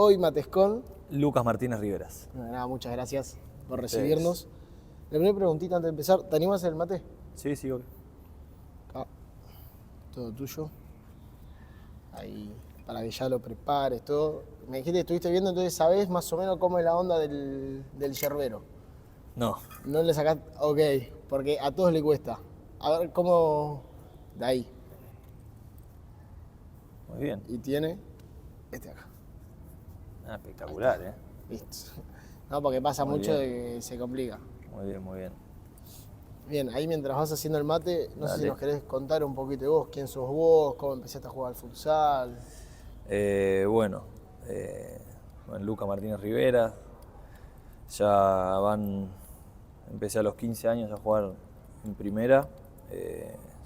Hoy mates con... Lucas Martínez Riveras. Nada, muchas gracias por Ustedes. recibirnos. La primera preguntita antes de empezar, ¿te animas el mate? Sí, sí, obvio. Acá, todo tuyo. Ahí, para que ya lo prepares, todo. Me dijiste que estuviste viendo, entonces sabés más o menos cómo es la onda del yerbero. No, No le sacás, ok, porque a todos le cuesta. A ver cómo... De ahí. muy bien. Y tiene este acá. Ah, espectacular, Listo. No, porque pasa Muy mucho bien. de que se complica. Muy bien, muy bien. Bien, ahí mientras vas haciendo el mate, no sé si Dale. nos querés contar un poquito de vos, quién sos vos, cómo empezaste a jugar al futsal. Bueno, Lucas Martínez Riveras. Ya empecé a los 15 años a jugar en primera.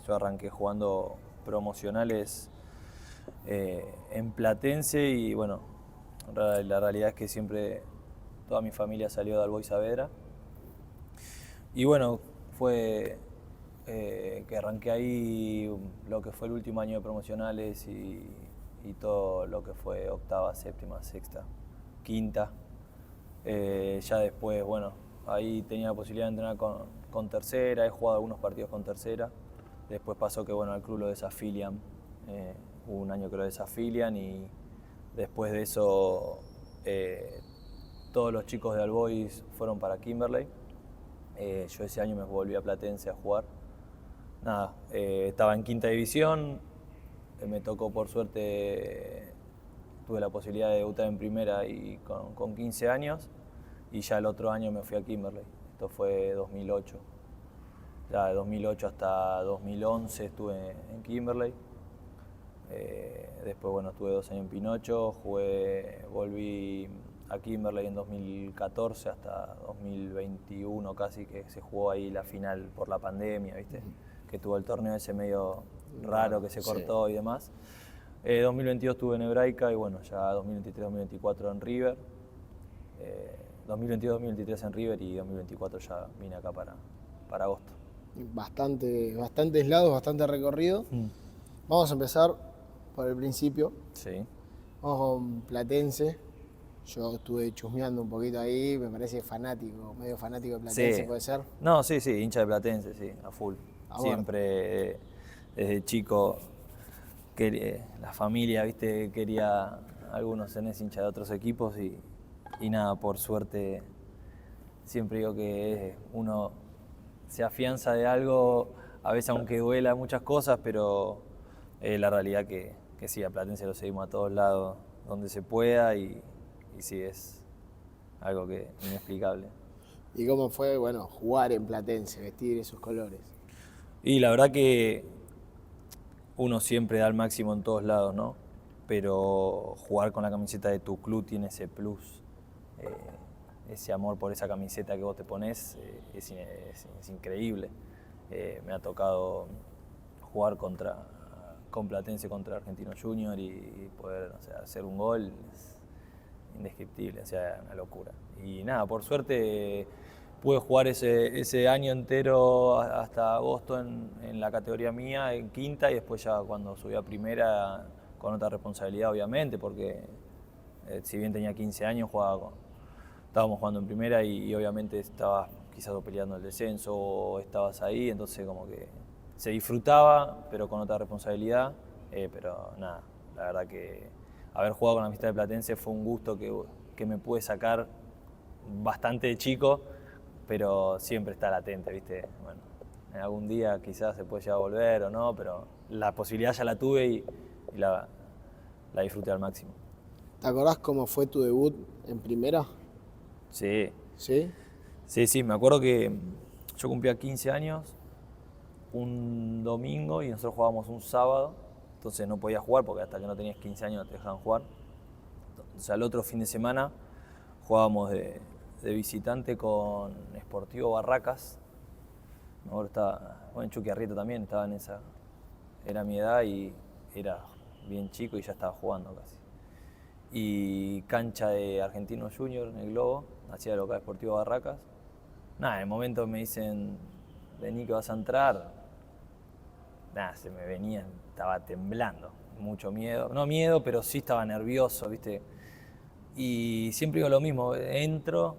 Yo arranqué jugando promocionales en Platense y bueno, la realidad es que siempre toda mi familia salió de Alboy Saavedra. Y bueno, fue que arranqué ahí lo que fue el último año de promocionales y todo lo que fue octava, séptima, sexta, quinta. Ya después, bueno, ahí tenía la posibilidad de entrenar con tercera, he jugado algunos partidos con tercera. Después pasó que bueno, al club lo desafilian, hubo un año que lo desafilian y después de eso todos los chicos de Albois fueron para Kimberley. Yo ese año me volví a Platense a jugar. Nada, estaba en quinta división, me tocó por suerte, tuve la posibilidad de debutar en primera y con 15 años y ya el otro año me fui a Kimberley. Esto fue 2008. Ya de 2008 hasta 2011 estuve en Kimberley. Después bueno, estuve 2 años en Pinocho, volví a Kimberley en 2014 hasta 2021 casi, que se jugó ahí la final por la pandemia, ¿viste? Que tuvo el torneo ese medio raro que se cortó y demás. 2022 estuve en Hebraica y bueno, ya 2023-2024 en River. 2022-2023 en River y 2024 ya vine acá para agosto. Bastantes lados, bastante recorrido. Vamos a empezar por el principio. Sí. Vamos con Platense. Yo estuve chusmeando un poquito ahí, me parece fanático, medio fanático de Platense, Sí. ¿puede ser? No, sí, hincha de Platense, sí, a full. Siempre, desde chico, la familia, viste, quería, algunos tenés hincha de otros equipos y nada, por suerte, siempre digo que uno se afianza de algo, a veces aunque duela muchas cosas, pero la realidad que sí, a Platense lo seguimos a todos lados, donde se pueda y sí, es algo que inexplicable. ¿Y cómo fue, bueno, jugar en Platense, vestir esos colores? Y la verdad que uno siempre da el máximo en todos lados, ¿no? Pero jugar con la camiseta de tu club tiene ese plus, ese amor por esa camiseta que vos te pones es increíble. Me ha tocado jugar con Platense contra Argentino Junior y poder, o sea, hacer un gol es indescriptible, o sea, una locura. Y nada, por suerte pude jugar ese año entero hasta agosto en la categoría mía, en quinta, y después ya cuando subí a primera, con otra responsabilidad obviamente, porque si bien tenía 15 años, estábamos jugando en primera y obviamente estabas quizás peleando el descenso o estabas ahí, entonces como que se disfrutaba, pero con otra responsabilidad, pero nada, la verdad que haber jugado con la amistad de Platense fue un gusto que me pude sacar bastante de chico, pero siempre está latente, ¿viste? Bueno, en algún día quizás se puede llegar a volver o no, pero la posibilidad ya la tuve y la disfruté al máximo. ¿Te acordás cómo fue tu debut en primera? Sí. ¿Sí? Sí, me acuerdo que yo cumplía 15 años un domingo y nosotros jugábamos un sábado, entonces no podía jugar porque hasta que no tenías 15 años no te dejaban jugar. Entonces al otro fin de semana jugábamos de visitante con Sportivo Barracas. Ahora estaba, bueno, Chucky Arrieta también estaba en esa, era mi edad y era bien chico y ya estaba jugando casi. Y cancha de Argentino Junior en el Globo, hacía de local Sportivo Barracas. Nada, en el momento me dicen, vení que vas a entrar. Nada, se me venía, estaba temblando, mucho miedo. No miedo, pero sí estaba nervioso, ¿viste? Y siempre digo lo mismo, entro,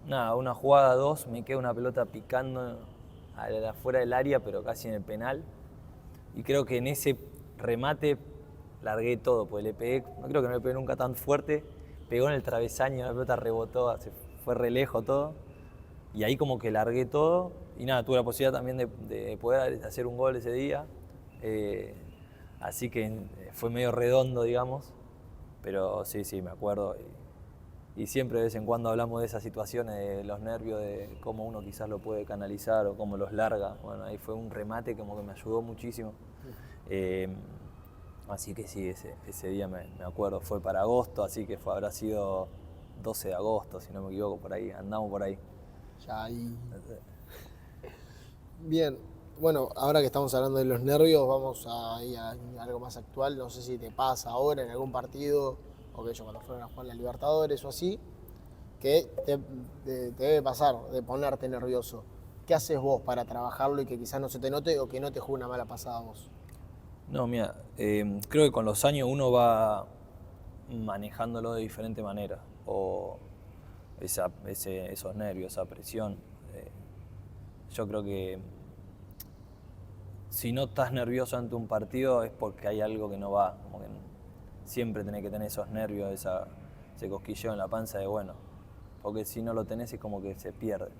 nada, una jugada, dos, me queda una pelota picando afuera del área, pero casi en el penal. Y creo que en ese remate largué todo, porque le pegué, no creo que no le pegué nunca tan fuerte, pegó en el travesaño, la pelota rebotó, se fue re lejos todo. Y ahí como que largué todo y nada, tuve la posibilidad también de poder hacer un gol ese día. Así que fue medio redondo, digamos. Pero sí, me acuerdo. Y siempre de vez en cuando hablamos de esas situaciones, de los nervios, de cómo uno quizás lo puede canalizar o cómo los larga. Bueno, ahí fue un remate como que me ayudó muchísimo. Así que sí, ese día me acuerdo, fue para agosto, así que habrá sido 12 de agosto, si no me equivoco, por ahí, andamos por ahí. Ya ahí. Bien, bueno, ahora que estamos hablando de los nervios, vamos a ir a algo más actual. No sé si te pasa ahora en algún partido, o que yo cuando fueron a jugar la Libertadores o así, que te debe pasar de ponerte nervioso. ¿Qué haces vos para trabajarlo y que quizás no se te note o que no te juegue una mala pasada a vos? No, mira, creo que con los años uno va manejándolo de diferente manera, o esos nervios, esa presión. Yo creo que si no estás nervioso ante un partido es porque hay algo que no va, como que siempre tenés que tener esos nervios, ese cosquilleo en la panza de bueno, porque si no lo tenés es como que se pierde.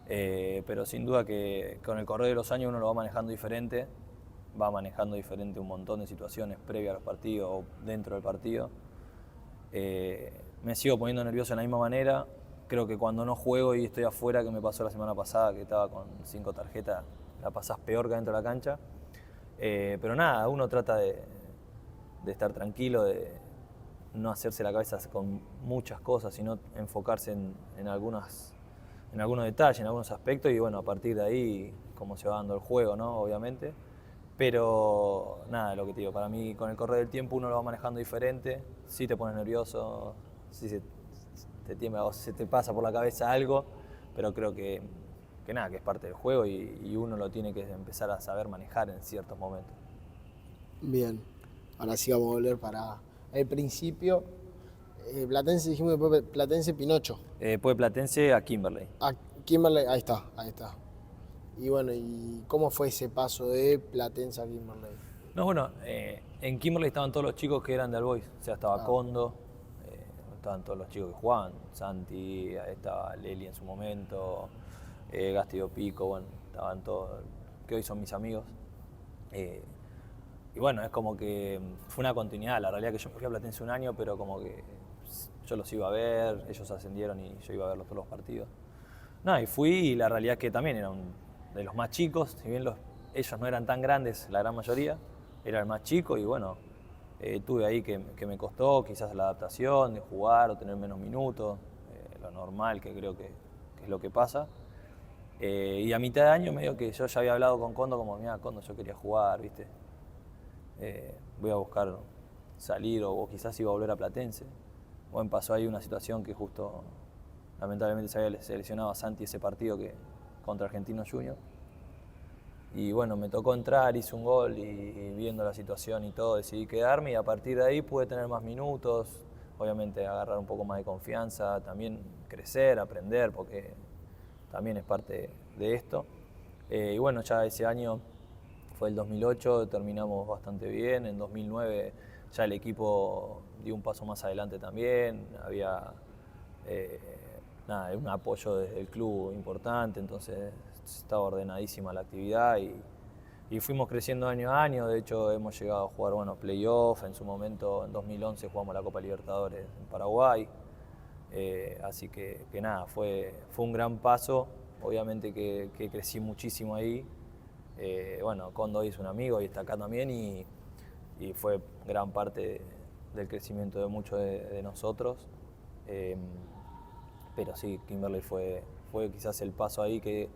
Pero sin duda que con el correr de los años uno lo va manejando diferente, va manejando diferente un montón de situaciones previas a los partidos o dentro del partido. Me sigo poniendo nervioso de la misma manera. Creo que cuando no juego y estoy afuera, que me pasó la semana pasada, que estaba con 5 tarjetas, la pasás peor que dentro de la cancha. Pero nada, uno trata de estar tranquilo, de no hacerse la cabeza con muchas cosas, sino enfocarse en algunos detalles, en algunos aspectos, y bueno, a partir de ahí, cómo se va dando el juego, ¿no? Obviamente. Pero nada, lo que te digo, para mí con el correr del tiempo uno lo va manejando diferente, sí te pones nervioso, sí te tiembla o se te pasa por la cabeza algo, pero creo que nada, que es parte del juego y uno lo tiene que empezar a saber manejar en ciertos momentos. Bien, ahora sí vamos a volver para el principio. Platense, dijimos que fue Platense Pinocho. Después de Platense a Kimberley. Ah, Kimberley, ahí está, ahí está. Y bueno, ¿y cómo fue ese paso de Platense a Kimberley? No, bueno, en Kimberley estaban todos los chicos que eran de All Boys, o sea, estaba Condo, estaban todos los chicos que jugaban, Santi, estaba Leli en su momento, Gasti Pico, bueno, estaban todos, que hoy son mis amigos. Y bueno, es como que fue una continuidad, la realidad que yo me fui a Platense un año, pero como que yo los iba a ver, ellos ascendieron y yo iba a verlos todos los partidos. No, y fui y la realidad es que también era de los más chicos, si bien ellos no eran tan grandes, la gran mayoría, era el más chico y bueno, tuve ahí que me costó quizás la adaptación de jugar o tener menos minutos, lo normal que creo que es lo que pasa. Y a mitad de año medio que yo ya había hablado con Condo como, mira, Condo, yo quería jugar, ¿viste? Voy a buscar salir o quizás iba a volver a Platense. Bueno, pasó ahí una situación que justo, lamentablemente se había seleccionado a Santi ese partido contra Argentinos Juniors. Y bueno, me tocó entrar, hice un gol y viendo la situación y todo decidí quedarme y a partir de ahí pude tener más minutos, obviamente agarrar un poco más de confianza, también crecer, aprender, porque también es parte de esto. Y bueno, ya ese año fue el 2008, terminamos bastante bien, en 2009 ya el equipo dio un paso más adelante también, había un apoyo desde el club importante, entonces estaba ordenadísima la actividad y fuimos creciendo año a año. De hecho hemos llegado a jugar playoff, en su momento en 2011 jugamos la Copa Libertadores en Paraguay, así que nada, fue un gran paso, obviamente que crecí muchísimo ahí. Condo hoy es un amigo y está acá también y fue gran parte del crecimiento de muchos de nosotros. Pero sí, Kimberley fue quizás el paso ahí que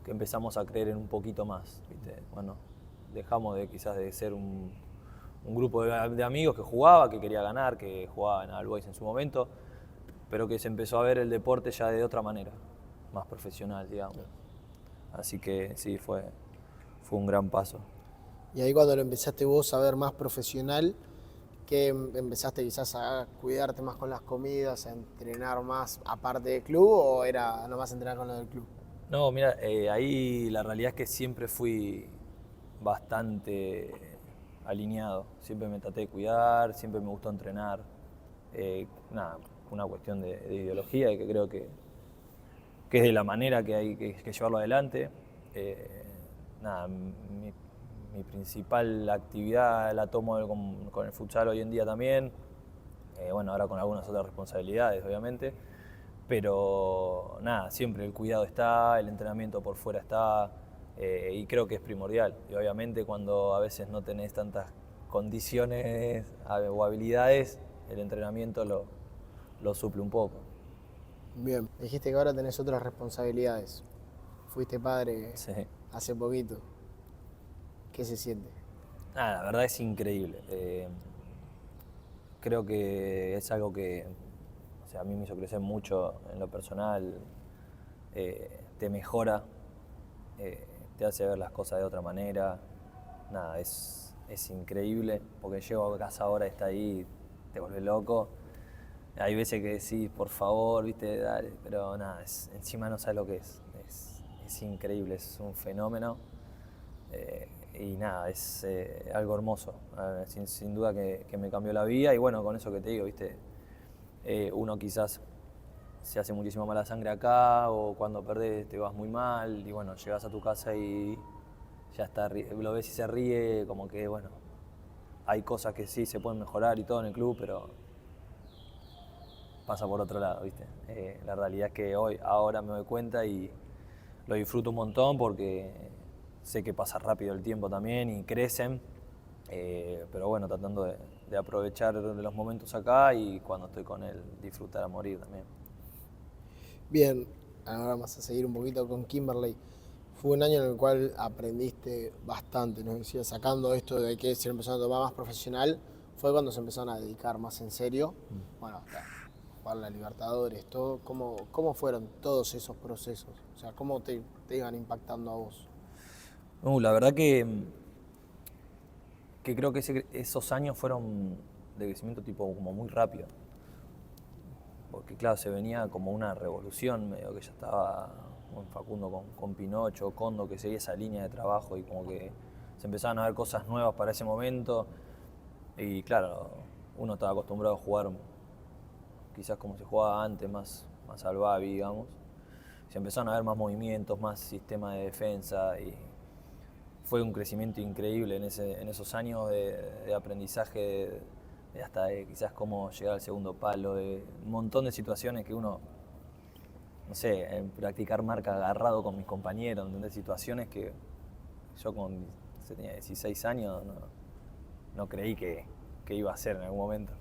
empezamos a creer en un poquito más, ¿viste? Bueno, dejamos quizás de ser un grupo de amigos que jugaba, que quería ganar, que jugaba en All Boys en su momento, pero que se empezó a ver el deporte ya de otra manera, más profesional, digamos. Así que sí, fue un gran paso. Y ahí cuando lo empezaste vos a ver más profesional, que empezaste quizás a cuidarte más con las comidas, a entrenar más aparte del club o era nomás entrenar con lo del club? No, mira, ahí la realidad es que siempre fui bastante alineado. Siempre me traté de cuidar, siempre me gustó entrenar. Nada, una cuestión de ideología y que creo que es de la manera que hay que llevarlo adelante. Nada, mi principal actividad la tomo con el futsal hoy en día también. Bueno, ahora con algunas otras responsabilidades, obviamente. Pero nada, siempre el cuidado está, el entrenamiento por fuera está, y creo que es primordial. Y obviamente cuando a veces no tenés tantas condiciones o habilidades, el entrenamiento lo suple un poco. Bien, dijiste que ahora tenés otras responsabilidades. Fuiste padre Sí. hace poquito. ¿Qué se siente? Nada, la verdad es increíble. Creo que es algo que, o sea, a mí me hizo crecer mucho en lo personal, te mejora, te hace ver las cosas de otra manera. Nada, es increíble, porque llego a casa ahora, está ahí, te vuelve loco. Hay veces que decís, por favor, viste, dale, pero nada, encima no sabes lo que es increíble, es un fenómeno. Y nada, es algo hermoso, sin duda que me cambió la vida. Y bueno, con eso que te digo, viste, uno quizás se hace muchísima mala sangre acá, o cuando perdés te vas muy mal, y bueno, llegas a tu casa y ya está, lo ves y se ríe, como que bueno, hay cosas que sí se pueden mejorar y todo en el club, pero pasa por otro lado, ¿viste? La realidad es que ahora me doy cuenta y lo disfruto un montón porque sé que pasa rápido el tiempo también y crecen, pero bueno, tratando de aprovechar los momentos acá y cuando estoy con él disfrutar a morir también. Bien, ahora vamos a seguir un poquito con Kimberley. Fue un año en el cual aprendiste bastante, nos decía, sacando esto de que se empezó a tomar más profesional, fue cuando se empezaron a dedicar más en serio. Bueno, hasta jugar la Libertadores, todo, ¿cómo fueron todos esos procesos? O sea, ¿cómo te iban impactando a vos? La verdad que creo que esos años fueron de crecimiento tipo como muy rápido. Porque claro, se venía como una revolución, medio que ya estaba Facundo con Pinocho, Kondo, que seguía esa línea de trabajo y como que se empezaban a ver cosas nuevas para ese momento. Y claro, uno estaba acostumbrado a jugar quizás como se jugaba antes, más al Babi, digamos. Se empezaron a ver más movimientos, más sistema de defensa y fue un crecimiento increíble en esos años de aprendizaje, de hasta de quizás cómo llegar al segundo palo, de un montón de situaciones que uno, no sé, en practicar marca agarrado con mis compañeros, ¿entendés? Situaciones que yo tenía 16 años no creí que iba a hacer en algún momento.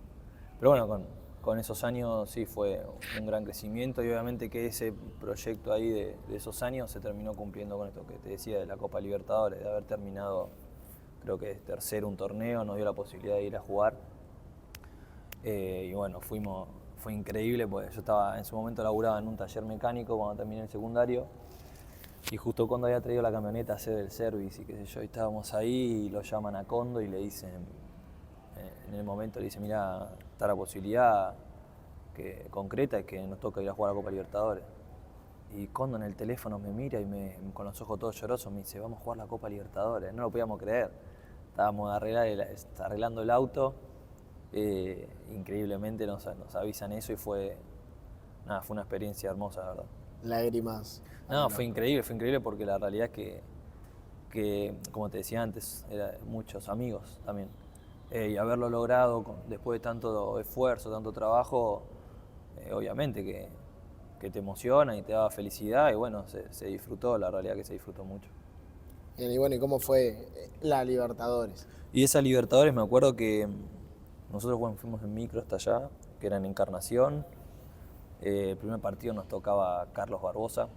Pero bueno, con esos años sí fue un gran crecimiento y obviamente que ese proyecto ahí de esos años se terminó cumpliendo con esto que te decía de la Copa Libertadores, de haber terminado creo que tercero un torneo, nos dio la posibilidad de ir a jugar. Y bueno, fue increíble porque yo estaba en su momento laburaba en un taller mecánico cuando terminé el secundario y justo cuando había traído la camioneta a hacer el service y qué sé yo, y estábamos ahí y lo llaman a Kondo y le dicen, en el momento le dicen, mira, está la posibilidad concreta es que nos toca ir a jugar a Copa Libertadores. Y Kondo en el teléfono me mira y con los ojos todos llorosos me dice, vamos a jugar la Copa Libertadores. No lo podíamos creer. Estábamos arreglando el auto, increíblemente nos avisan eso y fue una experiencia hermosa, la verdad. Lágrimas. No, fue increíble porque la realidad es que como te decía antes, eran muchos amigos también. Y haberlo logrado después de tanto esfuerzo, tanto trabajo, obviamente que te emociona y te da felicidad y bueno, se disfrutó, la realidad que se disfrutó mucho. Bien, y bueno, ¿y cómo fue la Libertadores? Y esa Libertadores me acuerdo que nosotros fuimos en micro hasta allá, que era en Encarnación. El primer partido nos tocaba Carlos Barbosa.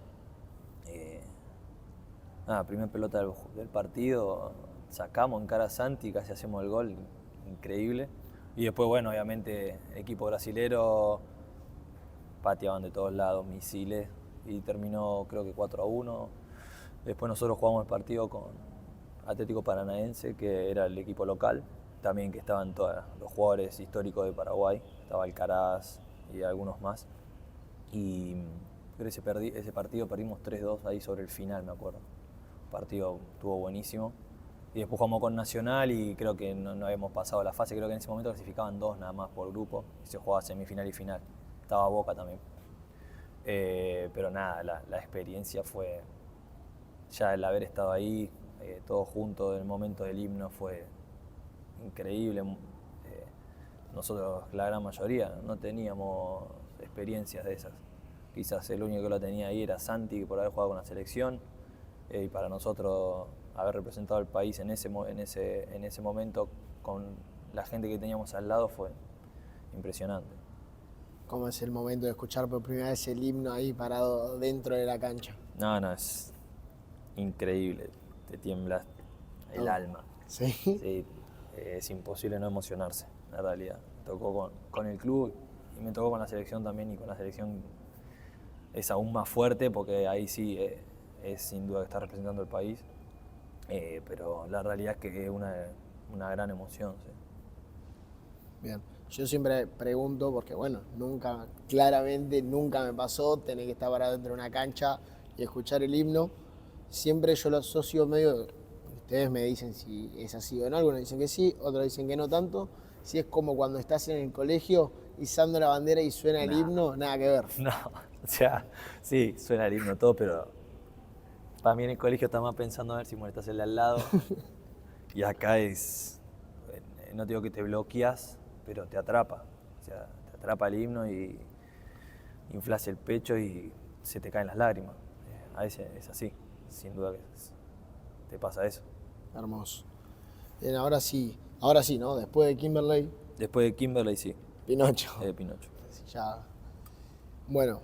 Primer pelota del partido, sacamos en cara a Santi y casi hacemos el gol, increíble. Y después, bueno, obviamente, el equipo brasilero pateaban de todos lados, misiles, y terminó creo que 4-1. Después nosotros jugamos el partido con Atlético Paranaense, que era el equipo local, también que estaban todos los jugadores históricos de Paraguay, estaba Alcaraz y algunos más. Y creo que ese partido perdimos 3-2 ahí sobre el final, me acuerdo. El partido estuvo buenísimo. Y después jugamos con Nacional y creo que no habíamos pasado la fase, creo que en ese momento clasificaban 2 nada más por grupo y se jugaba semifinal y final. Estaba Boca también. Pero nada, la experiencia fue, ya el haber estado ahí, todos juntos en el momento del himno fue increíble. Nosotros, la gran mayoría, no teníamos experiencias de esas. Quizás el único que lo tenía ahí era Santi, por haber jugado con la selección. Y para nosotros, haber representado al país en ese momento, con la gente que teníamos al lado, fue impresionante. ¿Cómo es el momento de escuchar por primera vez el himno ahí parado dentro de la cancha? No, es increíble. Te tiembla el alma. ¿Sí? Sí, es imposible no emocionarse, la realidad. Me tocó con el club y me tocó con la selección también, y con la selección es aún más fuerte porque ahí sí es sin duda que está representando el país, pero la realidad es que es una gran emoción. Sí. Bien, yo siempre pregunto porque bueno, claramente nunca me pasó tener que estar parado dentro de una cancha y escuchar el himno. Siempre yo lo asocio medio, ustedes me dicen si es así o no, algunos dicen que sí, otros dicen que no tanto. Si es como cuando estás en el colegio izando la bandera y suena el himno, nada que ver. No, o sea, sí, suena el himno todo, pero para mí en el colegio está más pensando a ver si molestas el de al lado. Y acá no digo que te bloqueas, pero te atrapa. O sea, te atrapa el himno y inflas el pecho y se te caen las lágrimas. A veces es así, sin duda que te pasa eso. Hermoso. Bien, ahora sí, ¿no? Después de Kimberley, Después de Kimberley, sí, Pinocho. Pinocho. Ya. Bueno,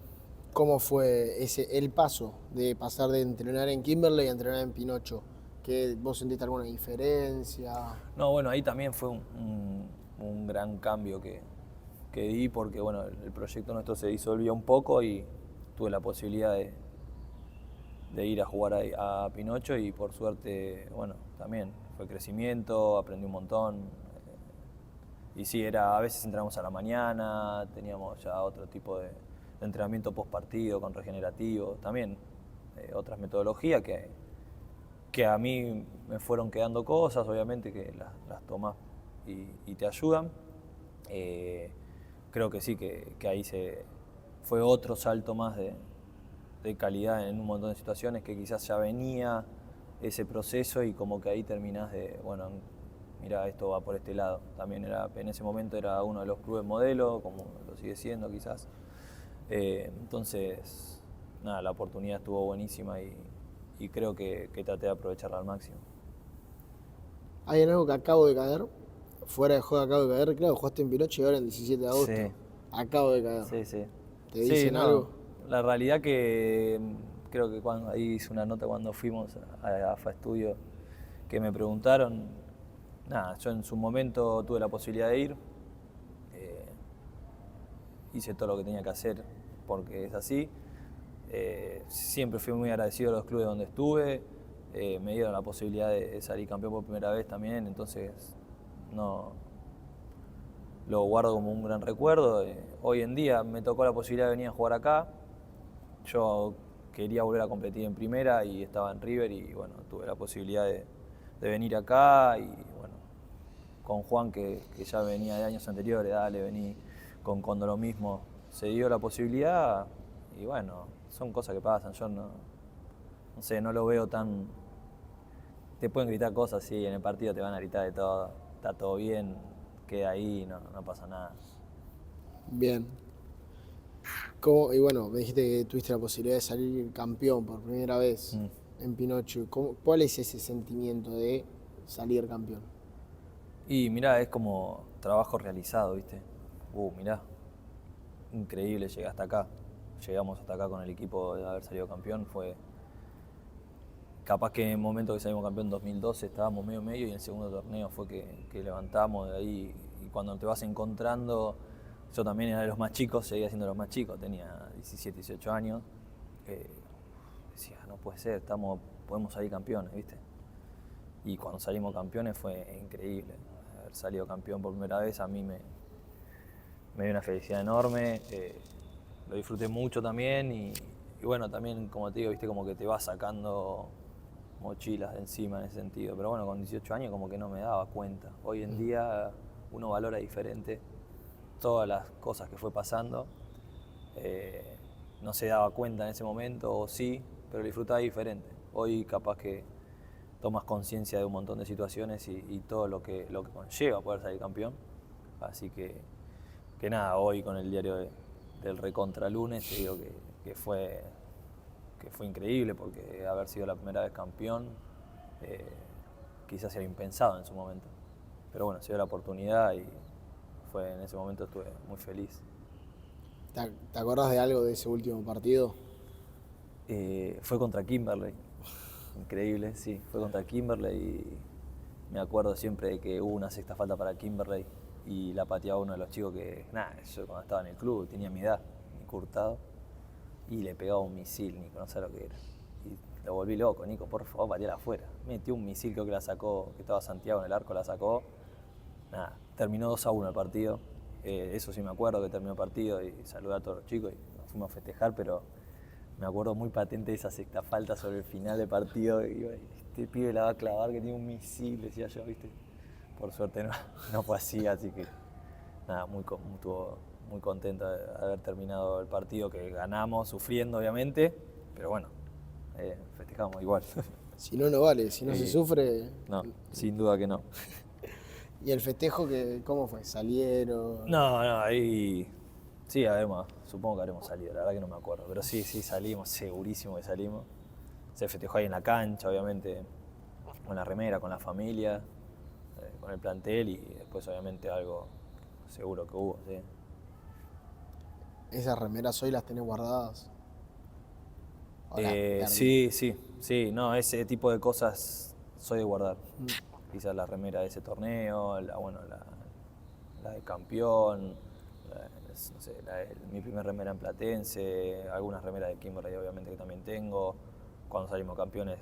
¿cómo fue el paso de pasar de entrenar en Kimberley a entrenar en Pinocho? ¿Que vos sentiste alguna diferencia? No, bueno, ahí también fue un gran cambio que di, porque bueno, el proyecto nuestro se disolvió un poco y tuve la posibilidad de ir a jugar a Pinocho, y por suerte, bueno, también fue crecimiento, aprendí un montón. Y sí, a veces entrenamos a la mañana, teníamos ya otro tipo de entrenamiento post partido con regenerativo, también otras metodologías que a mí me fueron quedando cosas, obviamente que las tomás y te ayudan. Creo que sí, que ahí fue otro salto más de calidad en un montón de situaciones, que quizás ya venía ese proceso y como que ahí terminás de, bueno, mira, esto va por este lado. También en ese momento era uno de los clubes modelo, como lo sigue siendo quizás. Entonces, nada, la oportunidad estuvo buenísima y creo que traté de aprovecharla al máximo. Hay en algo que acabo de caer, fuera de juego acabo de caer, claro, jugaste en Pinocho y ahora en 17 de agosto. Sí. Acabo de caer. Sí. ¿Te dicen algo? La realidad que creo que ahí hice una nota cuando fuimos a AFA Estudio, que me preguntaron. Nada, yo en su momento tuve la posibilidad de ir, hice todo lo que tenía que hacer porque es así. Siempre fui muy agradecido a los clubes donde estuve, me dieron la posibilidad de salir campeón por primera vez también, entonces no lo guardo como un gran recuerdo. Hoy en día me tocó la posibilidad de venir a jugar acá. Yo quería volver a competir en primera y estaba en River, y bueno, tuve la posibilidad de venir acá, y bueno, con Juan que ya venía de años anteriores, dale, vení, con Condo lo mismo, se dio la posibilidad y bueno, son cosas que pasan. Yo no sé, no lo veo tan... Te pueden gritar cosas, sí, en el partido te van a gritar de todo, está todo bien, queda ahí, no pasa nada. Bien. Y bueno, me dijiste que tuviste la posibilidad de salir campeón por primera vez en Pinocho. ¿Cuál es ese sentimiento de salir campeón? Y mirá, es como trabajo realizado, ¿viste? Mirá, increíble, llegué hasta acá. Llegamos hasta acá con el equipo de haber salido campeón. Fue capaz que en el momento que salimos campeón en 2012 estábamos medio y en el segundo torneo fue que levantamos de ahí. Y cuando te vas encontrando, yo también era de los más chicos, seguía siendo de los más chicos, tenía 17, 18 años. Decía, no puede ser, podemos salir campeones, ¿viste? Y cuando salimos campeones fue increíble. haber salido campeón por primera vez, a mí me dio una felicidad enorme. Lo disfruté mucho también y bueno, también como te digo, viste, como que te vas sacando mochilas de encima en ese sentido. Pero bueno, con 18 años como que no me daba cuenta. Hoy en día uno valora diferente todas las cosas que fue pasando. No se daba cuenta en ese momento, o sí, pero lo disfrutaba diferente. Hoy capaz que tomas conciencia de un montón de situaciones y todo lo que conlleva poder salir campeón. Así que nada, hoy con el diario del recontra lunes te digo que fue increíble, porque haber sido la primera vez campeón quizás era impensado en su momento. Pero bueno, se dio la oportunidad y en ese momento estuve muy feliz. ¿Te acordás de algo de ese último partido? Fue contra Kimberley. Increíble, sí. Fue contra Kimberley y me acuerdo siempre de que hubo una sexta falta para Kimberley y la pateaba uno de los chicos que, yo cuando estaba en el club tenía mi edad, Nico Hurtado, y le pegaba un misil, Nico, no sé lo que era. Y lo volví loco, Nico, por favor, pateala afuera. Metió un misil, creo que la sacó, que estaba Santiago en el arco, la sacó. Terminó 2-1 el partido. Eso sí me acuerdo, que terminó el partido y saludé a todos los chicos y nos fuimos a festejar, pero me acuerdo muy patente de esa sexta falta sobre el final del partido. Y este pibe la va a clavar, que tiene un misil, decía yo, ¿viste? Por suerte no fue así que nada, estuvo muy contento de haber terminado el partido, que ganamos, sufriendo obviamente, pero bueno, festejamos igual. Si no, no vale, si no se sufre... No, sin duda que no. ¿Y el festejo cómo fue? ¿Salieron? No, ahí sí, supongo que habremos salido, la verdad que no me acuerdo, pero sí, salimos, segurísimo que salimos. Se festejó ahí en la cancha, obviamente, con la remera, con la familia, con el plantel, y después obviamente algo seguro que hubo, sí. ¿Esas remeras hoy las tenés guardadas? Sí, no, ese tipo de cosas soy de guardar. Quizás la remera de ese torneo, la de campeón, no sé, mi primer remera en Platense, algunas remeras de Kimberley obviamente que también tengo. Cuando salimos campeones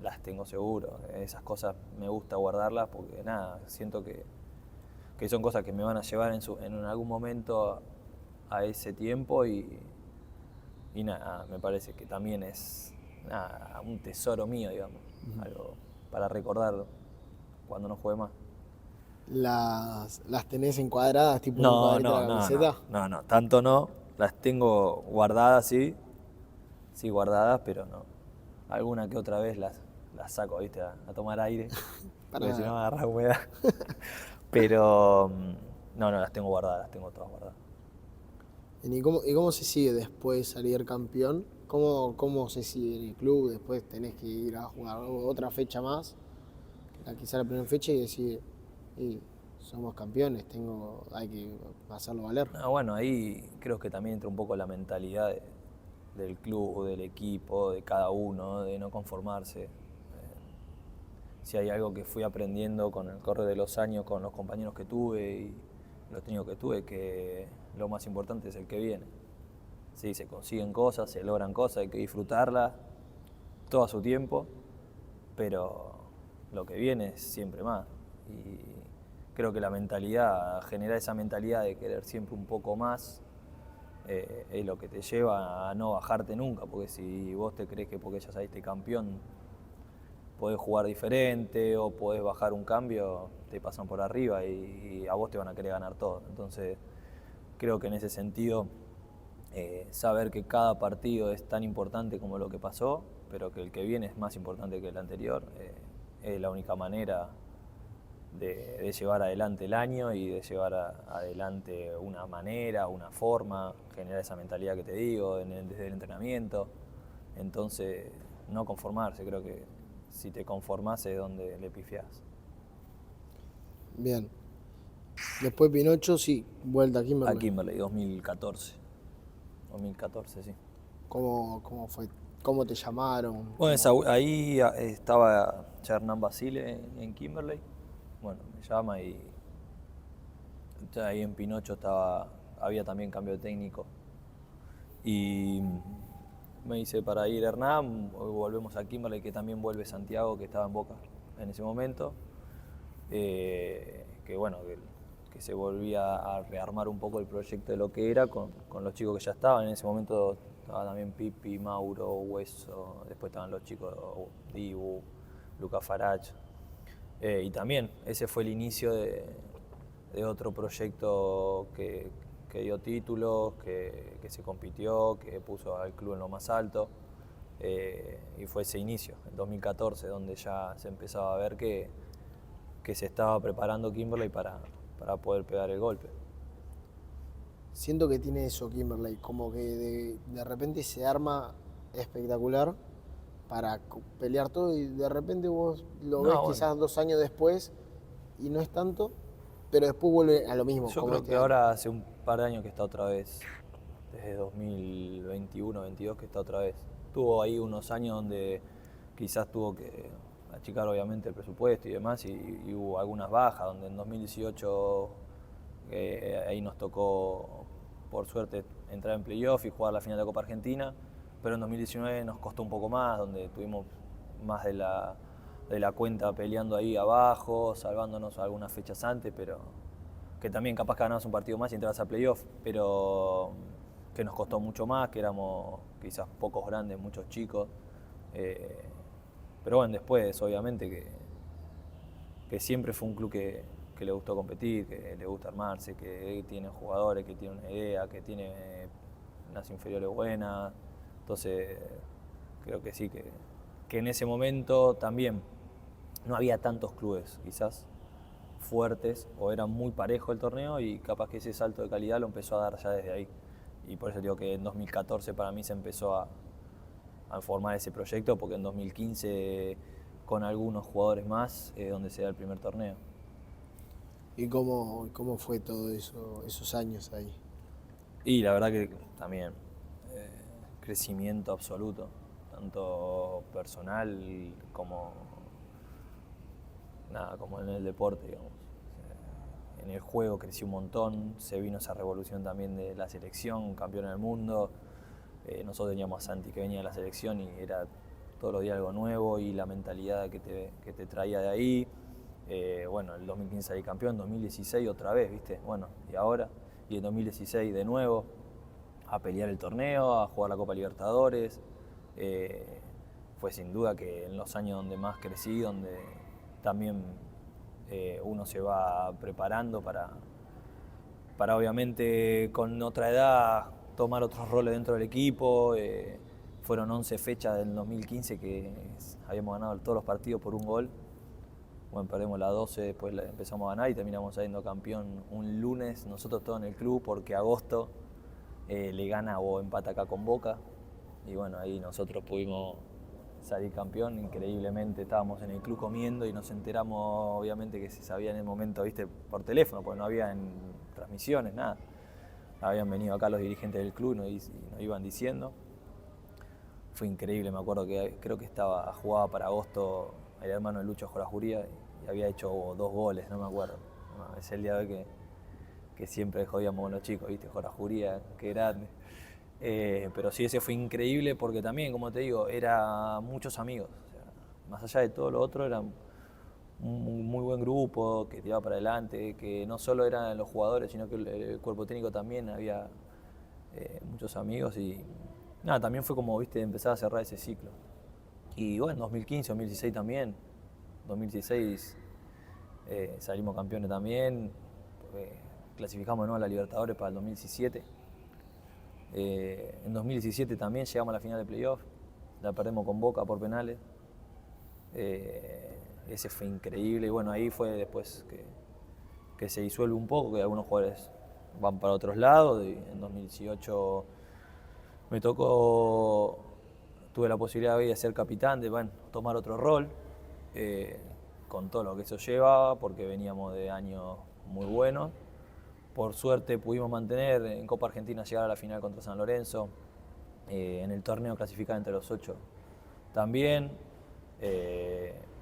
las tengo seguro. Esas cosas me gusta guardarlas porque siento que son cosas que me van a llevar en algún momento a ese tiempo y me parece que también es un tesoro mío, digamos, algo para recordarlo cuando no juegue más. ¿Las tenés encuadradas, tipo No, un cuadrito de la camiseta? no, tanto no. Las tengo guardadas, sí, guardadas, pero no. Alguna que otra vez las saco, ¿viste? A tomar aire, porque si no me agarra humedad. Pero no, las tengo guardadas, las tengo todas guardadas. ¿Y cómo se sigue después de salir campeón? ¿Cómo se sigue en el club? Después tenés que ir a jugar otra fecha más, quizá la primera fecha, y decir, somos campeones, hay que hacerlo valer. Bueno, ahí creo que también entra un poco la mentalidad del club, del equipo, de cada uno, de no conformarse. Si hay algo que fui aprendiendo con el correr de los años, con los compañeros que tuve y los técnicos que tuve, que lo más importante es el que viene. Sí, se consiguen cosas, se logran cosas, hay que disfrutarlas todo a su tiempo, pero lo que viene es siempre más. Y creo que la mentalidad, generar esa mentalidad de querer siempre un poco más, es lo que te lleva a no bajarte nunca, porque si vos te crees que porque ya saliste campeón podés jugar diferente o podés bajar un cambio, te pasan por arriba y a vos te van a querer ganar todo. Entonces creo que en ese sentido saber que cada partido es tan importante como lo que pasó, pero que el que viene es más importante que el anterior, es la única manera de llevar adelante el año y de llevar adelante una manera, una forma, generar esa mentalidad que te digo desde el entrenamiento. Entonces, no conformarse, creo que si te conformás es donde le pifiás. Bien. Después Pinocho, sí, vuelta a Kimberley. A Kimberley, 2014. 2014, sí. ¿Cómo fue? ¿Cómo te llamaron? Bueno, ahí estaba ya Hernán Basile en Kimberley. Bueno, me llama y ahí en Pinocho había también cambio de técnico. Y me dice para ir Hernán, volvemos a Kimberley, que también vuelve Santiago, que estaba en Boca en ese momento, que bueno, que se volvía a rearmar un poco el proyecto de lo que era con los chicos que ya estaban. En ese momento estaba también Pipi, Mauro, Hueso, después estaban los chicos Dibu, Luca Farach. Y también ese fue el inicio de otro proyecto que dio títulos, que se compitió, que puso al club en lo más alto. Y fue ese inicio, en 2014, donde ya se empezaba a ver que se estaba preparando Kimberley para poder pegar el golpe. Siento que tiene eso Kimberley, como que de repente se arma espectacular para pelear todo y de repente vos lo ves quizás 2 años después y no es tanto, pero después vuelve a lo mismo. Yo creo que ahora hace un par de años que está otra vez, desde 2021-22 que está otra vez. Tuvo ahí unos años donde quizás tuvo que achicar obviamente el presupuesto y demás y hubo algunas bajas, donde en 2018 ahí nos tocó por suerte entrar en playoff y jugar la final de la Copa Argentina, pero en 2019 nos costó un poco más, donde tuvimos más de la cuenta peleando ahí abajo, salvándonos algunas fechas antes, pero que también capaz que ganabas un partido más y entrabas a playoff, pero que nos costó mucho más, que éramos quizás pocos grandes, muchos chicos. Pero bueno, después obviamente que siempre fue un club que le gustó competir, que le gusta armarse, que tiene jugadores, que tiene una idea, que tiene unas inferiores buenas. Entonces creo que sí, que en ese momento también no había tantos clubes quizás fuertes o era muy parejo el torneo y capaz que ese salto de calidad lo empezó a dar ya desde ahí. Y por eso digo que en 2014 para mí se empezó a formar ese proyecto, porque en 2015 con algunos jugadores más donde se da el primer torneo. ¿Y cómo fue todo eso, esos años ahí? Y la verdad que también crecimiento absoluto, tanto personal como en el deporte, digamos. En el juego creció un montón, se vino esa revolución también de la selección, campeón del mundo. Nosotros teníamos a Santi que venía de la selección y era todos los días algo nuevo y la mentalidad que te traía de ahí. Bueno, el 2015 salí campeón, en 2016 otra vez, ¿viste? Bueno, y ahora, y en 2016 de nuevo, a pelear el torneo, a jugar la Copa Libertadores. Fue sin duda que en los años donde más crecí, donde también uno se va preparando para obviamente con otra edad tomar otros roles dentro del equipo. Fueron 11 fechas del 2015 que habíamos ganado todos los partidos por un gol. Bueno, perdemos la 12, después empezamos a ganar y terminamos saliendo campeón un lunes, nosotros todos en el club, porque Agosto le gana o empata acá con Boca. Y bueno, ahí nosotros pudimos salir campeón, increíblemente estábamos en el club comiendo y nos enteramos obviamente que se sabía en el momento, viste, por teléfono, porque no había transmisiones, nada. Habían venido acá los dirigentes del club y nos iban diciendo. Fue increíble, me acuerdo que creo que jugaba para Agosto el hermano de Lucho Jorajuría y había hecho 2 goles, no me acuerdo. No, es el día de hoy que siempre jodíamos con los chicos, viste, Jorajuría, qué grande. Pero sí, ese fue increíble porque también, como te digo, era muchos amigos. O sea, más allá de todo lo otro, era un muy buen grupo que tiraba para adelante, que no solo eran los jugadores, sino que el cuerpo técnico también había muchos amigos y nada, también fue como, viste, empezar a cerrar ese ciclo. Y bueno, 2015, 2016 también. 2016 salimos campeones también, clasificamos a la Libertadores para el 2017. En 2017 también llegamos a la final de playoff, la perdemos con Boca por penales. Ese fue increíble y bueno, ahí fue después que se disuelve un poco, que algunos jugadores van para otros lados. Y en 2018 me tocó, tuve la posibilidad de ser capitán, de tomar otro rol, con todo lo que eso llevaba, porque veníamos de años muy buenos. Por suerte pudimos mantener en Copa Argentina llegar a la final contra San Lorenzo, en el torneo clasificar entre los 8 también.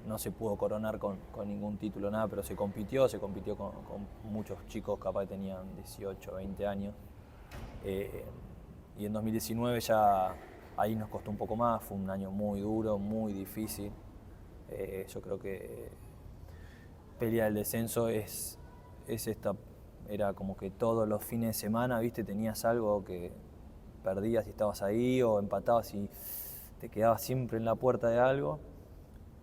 No se pudo coronar con ningún título, nada, pero se compitió con muchos chicos capaz que tenían 18, 20 años. Y en 2019 ya ahí nos costó un poco más, fue un año muy duro, muy difícil. Yo creo que pelear el descenso es era como que todos los fines de semana, viste, tenías algo que perdías y estabas ahí, o empatabas y te quedabas siempre en la puerta de algo,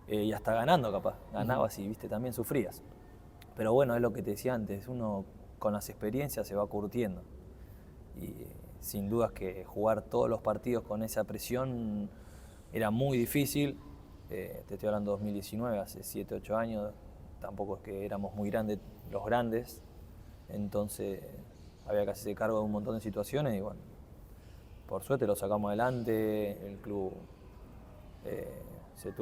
y hasta ganando capaz, ganabas y viste, también sufrías. Pero bueno, es lo que te decía antes, uno con las experiencias se va curtiendo. Y sin dudas que jugar todos los partidos con esa presión era muy difícil. Te estoy hablando de 2019, hace 7, 8 años, tampoco es que éramos muy grandes, los grandes, entonces había que hacerse cargo de un montón de situaciones y bueno, por suerte lo sacamos adelante, el club se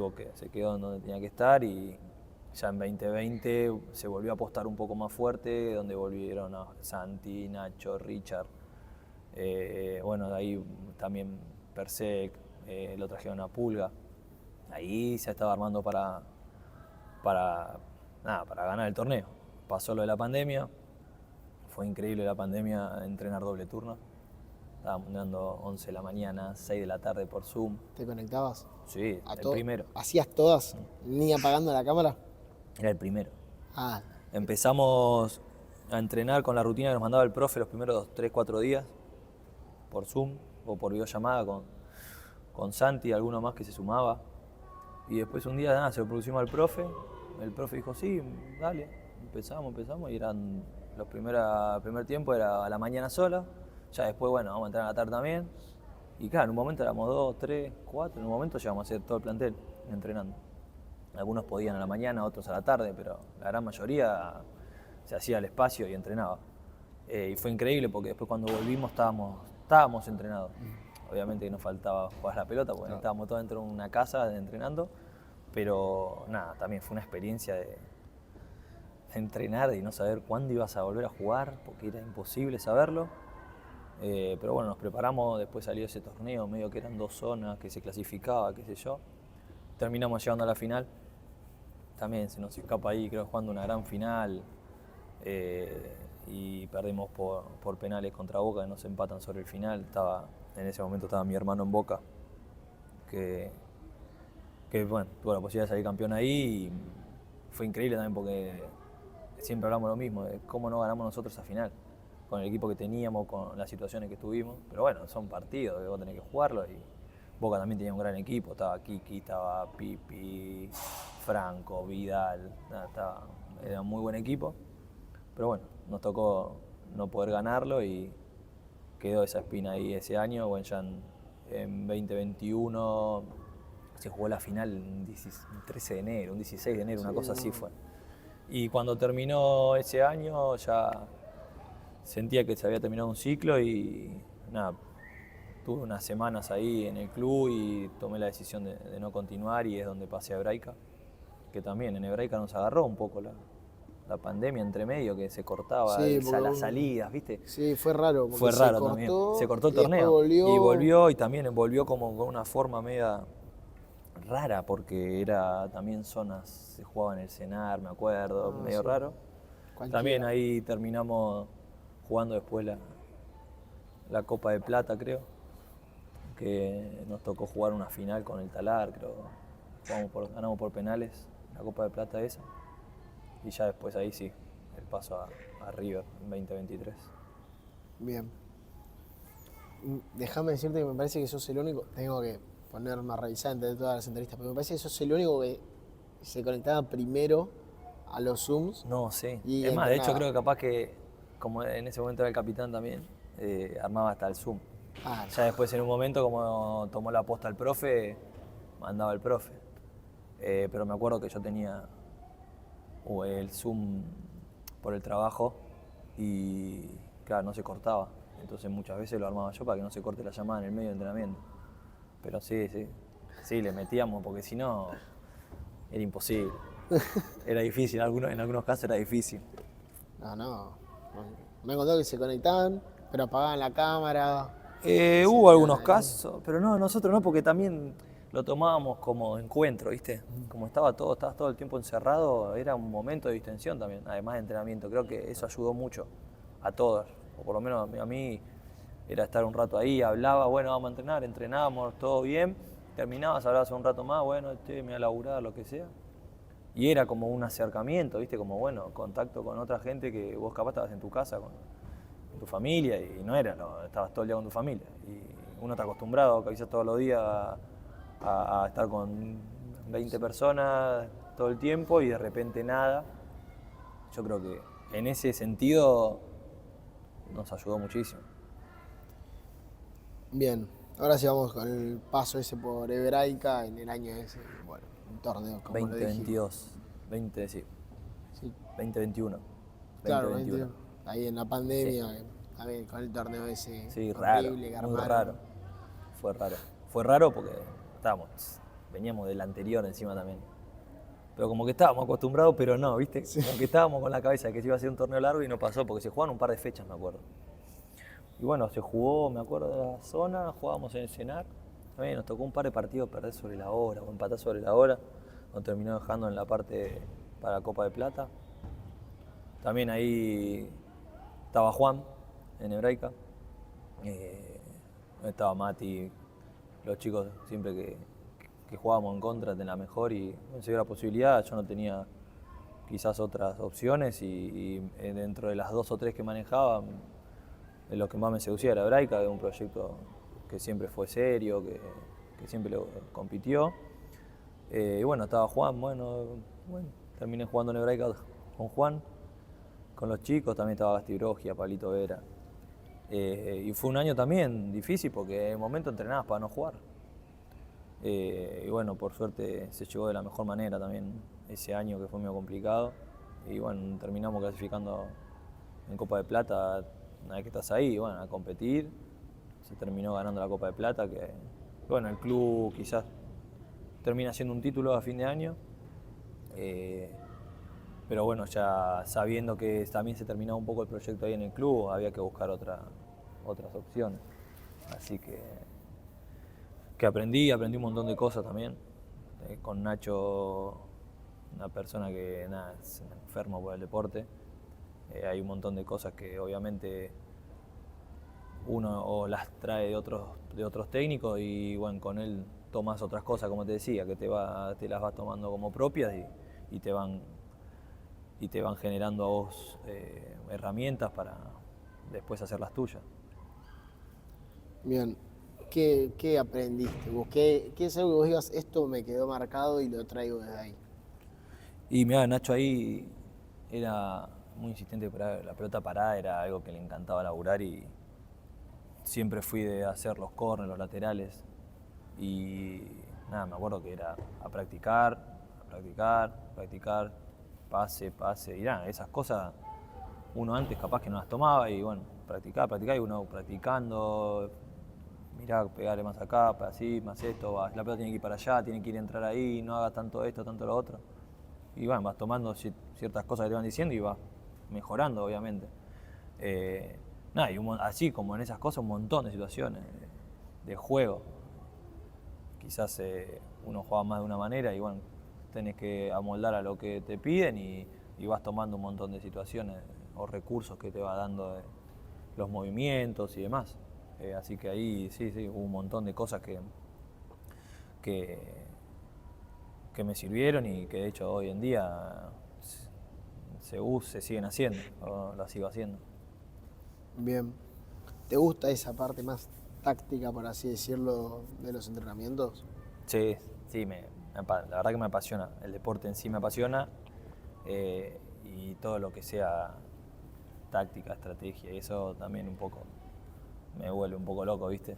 quedó en donde tenía que estar y ya en 2020 se volvió a apostar un poco más fuerte, donde volvieron a Santi, Nacho, Richard, bueno, de ahí también Persec, lo trajeron a Pulga. Ahí se estaba armando para ganar el torneo. Pasó lo de la pandemia, fue increíble la pandemia, entrenar doble turno. Estábamos entrenando 11 de la mañana, 6 de la tarde por Zoom. ¿Te conectabas? Sí, el primero. ¿Hacías todas? ¿Ni apagando la cámara? Era el primero. Ah. Empezamos a entrenar con la rutina que nos mandaba el profe los primeros 3, 4 días, por Zoom o por videollamada con Santi, alguno más que se sumaba. Y después un día se lo producimos al profe, el profe dijo, sí, dale, empezamos y eran el primer tiempo era a la mañana sola, ya después, bueno, vamos a entrenar a la tarde también. Y claro, en un momento éramos 2, 3, 4, en un momento llegamos a hacer todo el plantel entrenando. Algunos podían a la mañana, otros a la tarde, pero la gran mayoría se hacía el espacio y entrenaba. Y fue increíble porque después cuando volvimos estábamos entrenados. Obviamente que nos faltaba jugar la pelota porque estábamos todos dentro de una casa entrenando, pero nada, también fue una experiencia de entrenar y no saber cuándo ibas a volver a jugar porque era imposible saberlo. Pero bueno, nos preparamos, después salió ese torneo, medio que eran 2 zonas, que se clasificaba, qué sé yo. Terminamos llegando a la final, también se nos escapa ahí, creo, jugando una gran final. Y perdimos por penales contra Boca, que nos empatan sobre el final. En ese momento estaba mi hermano en Boca, que bueno, tuvo la posibilidad de salir campeón ahí y fue increíble también porque siempre hablamos lo mismo, de cómo no ganamos nosotros esa final, con el equipo que teníamos, con las situaciones que estuvimos. Pero bueno, son partidos que vos tenés que jugarlo y Boca también tenía un gran equipo, estaba Kiki, estaba Pipi, Franco, Vidal, era un muy buen equipo. Pero bueno, nos tocó no poder ganarlo y quedó esa espina ahí ese año. Bueno, ya en 2021 se jugó la final un 13 de enero, un 16 de enero, una cosa así fue. Y cuando terminó ese año ya sentía que se había terminado un ciclo y nada, tuve unas semanas ahí en el club y tomé la decisión de no continuar y es donde pasé a Hebraica, que también en Hebraica nos agarró un poco la pandemia entre medio, que se cortaba las salidas, ¿viste? Sí, fue raro. Fue raro también. Se cortó el torneo. Y volvió, y también volvió como con una forma media rara, porque era también zonas, se jugaba en el Cenar, me acuerdo, medio raro. Cualquiera. También ahí terminamos jugando después la Copa de Plata, creo, que nos tocó jugar una final con el Talar, creo. Ganamos por penales la Copa de Plata esa. Y ya después ahí sí, el paso a River en 2023. Bien. Déjame decirte que me parece que sos el único, tengo que ponerme a revisar entre todas las entrevistas, pero me parece que sos el único que se conectaba primero a los Zooms. No, sí. Es más, de hecho creo que capaz que, como en ese momento era el capitán también, armaba hasta el Zoom. Ya después en un momento, como tomó la posta el profe, mandaba el profe. Pero me acuerdo que yo tenía el Zoom por el trabajo y claro, no se cortaba. Entonces muchas veces lo armaba yo para que no se corte la llamada en el medio del entrenamiento. Pero sí, le metíamos porque si no era imposible. Era difícil, en algunos casos era difícil. No. Me han contado que se conectaban, pero apagaban la cámara. Hubo algunos casos, pero no, nosotros no, porque también lo tomábamos como encuentro, ¿viste? Como estabas todo el tiempo encerrado, era un momento de distensión también, además de entrenamiento. Creo que eso ayudó mucho a todos, o por lo menos a mí, era estar un rato ahí, hablaba, bueno, vamos a entrenar, entrenábamos, todo bien, terminabas, hablabas un rato más, bueno, me voy a laburar, lo que sea. y era como un acercamiento, ¿viste? Como, bueno, contacto con otra gente que vos capaz estabas en tu casa con tu familia y no era, estabas todo el día con tu familia. Y uno está acostumbrado quizás todos los días a estar con 20 personas todo el tiempo y de repente nada. Yo creo que en ese sentido nos ayudó muchísimo. Bien, ahora sí vamos con el paso ese por Hebraica en el año ese, bueno, un torneo, como lo dijimos. 2022, 20, sí, Sí, 2021. claro, 2021. ahí en la pandemia, también con el torneo ese Sí, raro, horrible que muy armaron. raro. Fue raro. Fue raro porque veníamos del anterior encima también. Pero como que estábamos acostumbrados, pero no, ¿viste? Sí. Como que estábamos con la cabeza de que se iba a ser un torneo largo y no pasó porque se jugaron un par de fechas, me acuerdo. Y bueno, se jugó, me acuerdo de la zona, jugábamos en el Cenar. También nos tocó un par de partidos perder sobre la hora o empatar sobre la hora. Nos terminó dejando en la parte para la Copa de Plata. También ahí estaba Juan en Hebraica. Estaba Mati, los chicos siempre que jugábamos en contra de la mejor y se dio la posibilidad. Yo no tenía quizás otras opciones y dentro de las 2 o 3 que manejaba, lo que más me seducía era Hebraica, de un proyecto que siempre fue serio, que siempre lo compitió. Y bueno, estaba Juan, bueno, terminé jugando en Hebraica con Juan, con los chicos, también estaba Gasti Brogia, Pablito Vera. Y fue un año también difícil porque en el momento entrenabas para no jugar. Y bueno, por suerte se llegó de la mejor manera también ese año que fue medio complicado. Y bueno, terminamos clasificando en Copa de Plata, una vez que estás ahí, bueno, a competir. Se terminó ganando la Copa de Plata, que bueno, el club quizás termina siendo un título a fin de año. Pero bueno, ya sabiendo que también se terminaba un poco el proyecto ahí en el club, había que buscar otras opciones. Así que aprendí un montón de cosas también. Con Nacho, una persona que nada, es enfermo por el deporte. Hay un montón de cosas que obviamente uno o las trae de otros técnicos y bueno, con él tomas otras cosas, como te decía, que te las vas tomando como propias y te van generando a vos herramientas para después hacer las tuyas. Bien, ¿qué aprendiste vos? ¿Qué es algo que vos digas, esto me quedó marcado y lo traigo desde ahí? Y mirá, Nacho ahí era muy insistente, la pelota parada era algo que le encantaba laburar y siempre fui de hacer los corners, los laterales y nada, me acuerdo que era a practicar, pase y nada, esas cosas uno antes capaz que no las tomaba y bueno, practicar y uno practicando, mirá, pegarle más acá, así, más esto, la pelota tiene que ir para allá, tiene que ir a entrar ahí, no haga tanto esto, tanto lo otro. Y bueno, vas tomando ciertas cosas que te van diciendo y vas mejorando, obviamente. Nada, y así como en esas cosas, un montón de situaciones de juego. Quizás uno juega más de una manera y bueno, tenés que amoldar a lo que te piden y vas tomando un montón de situaciones o recursos que te va dando los movimientos y demás. Así que ahí sí, hubo un montón de cosas que me sirvieron y que de hecho hoy en día se siguen haciendo, o las sigo haciendo. Bien, ¿te gusta esa parte más táctica, por así decirlo, de los entrenamientos? Sí, la verdad que me apasiona, el deporte en sí me apasiona y todo lo que sea táctica, estrategia y eso también un poco me vuelve un poco loco, ¿viste?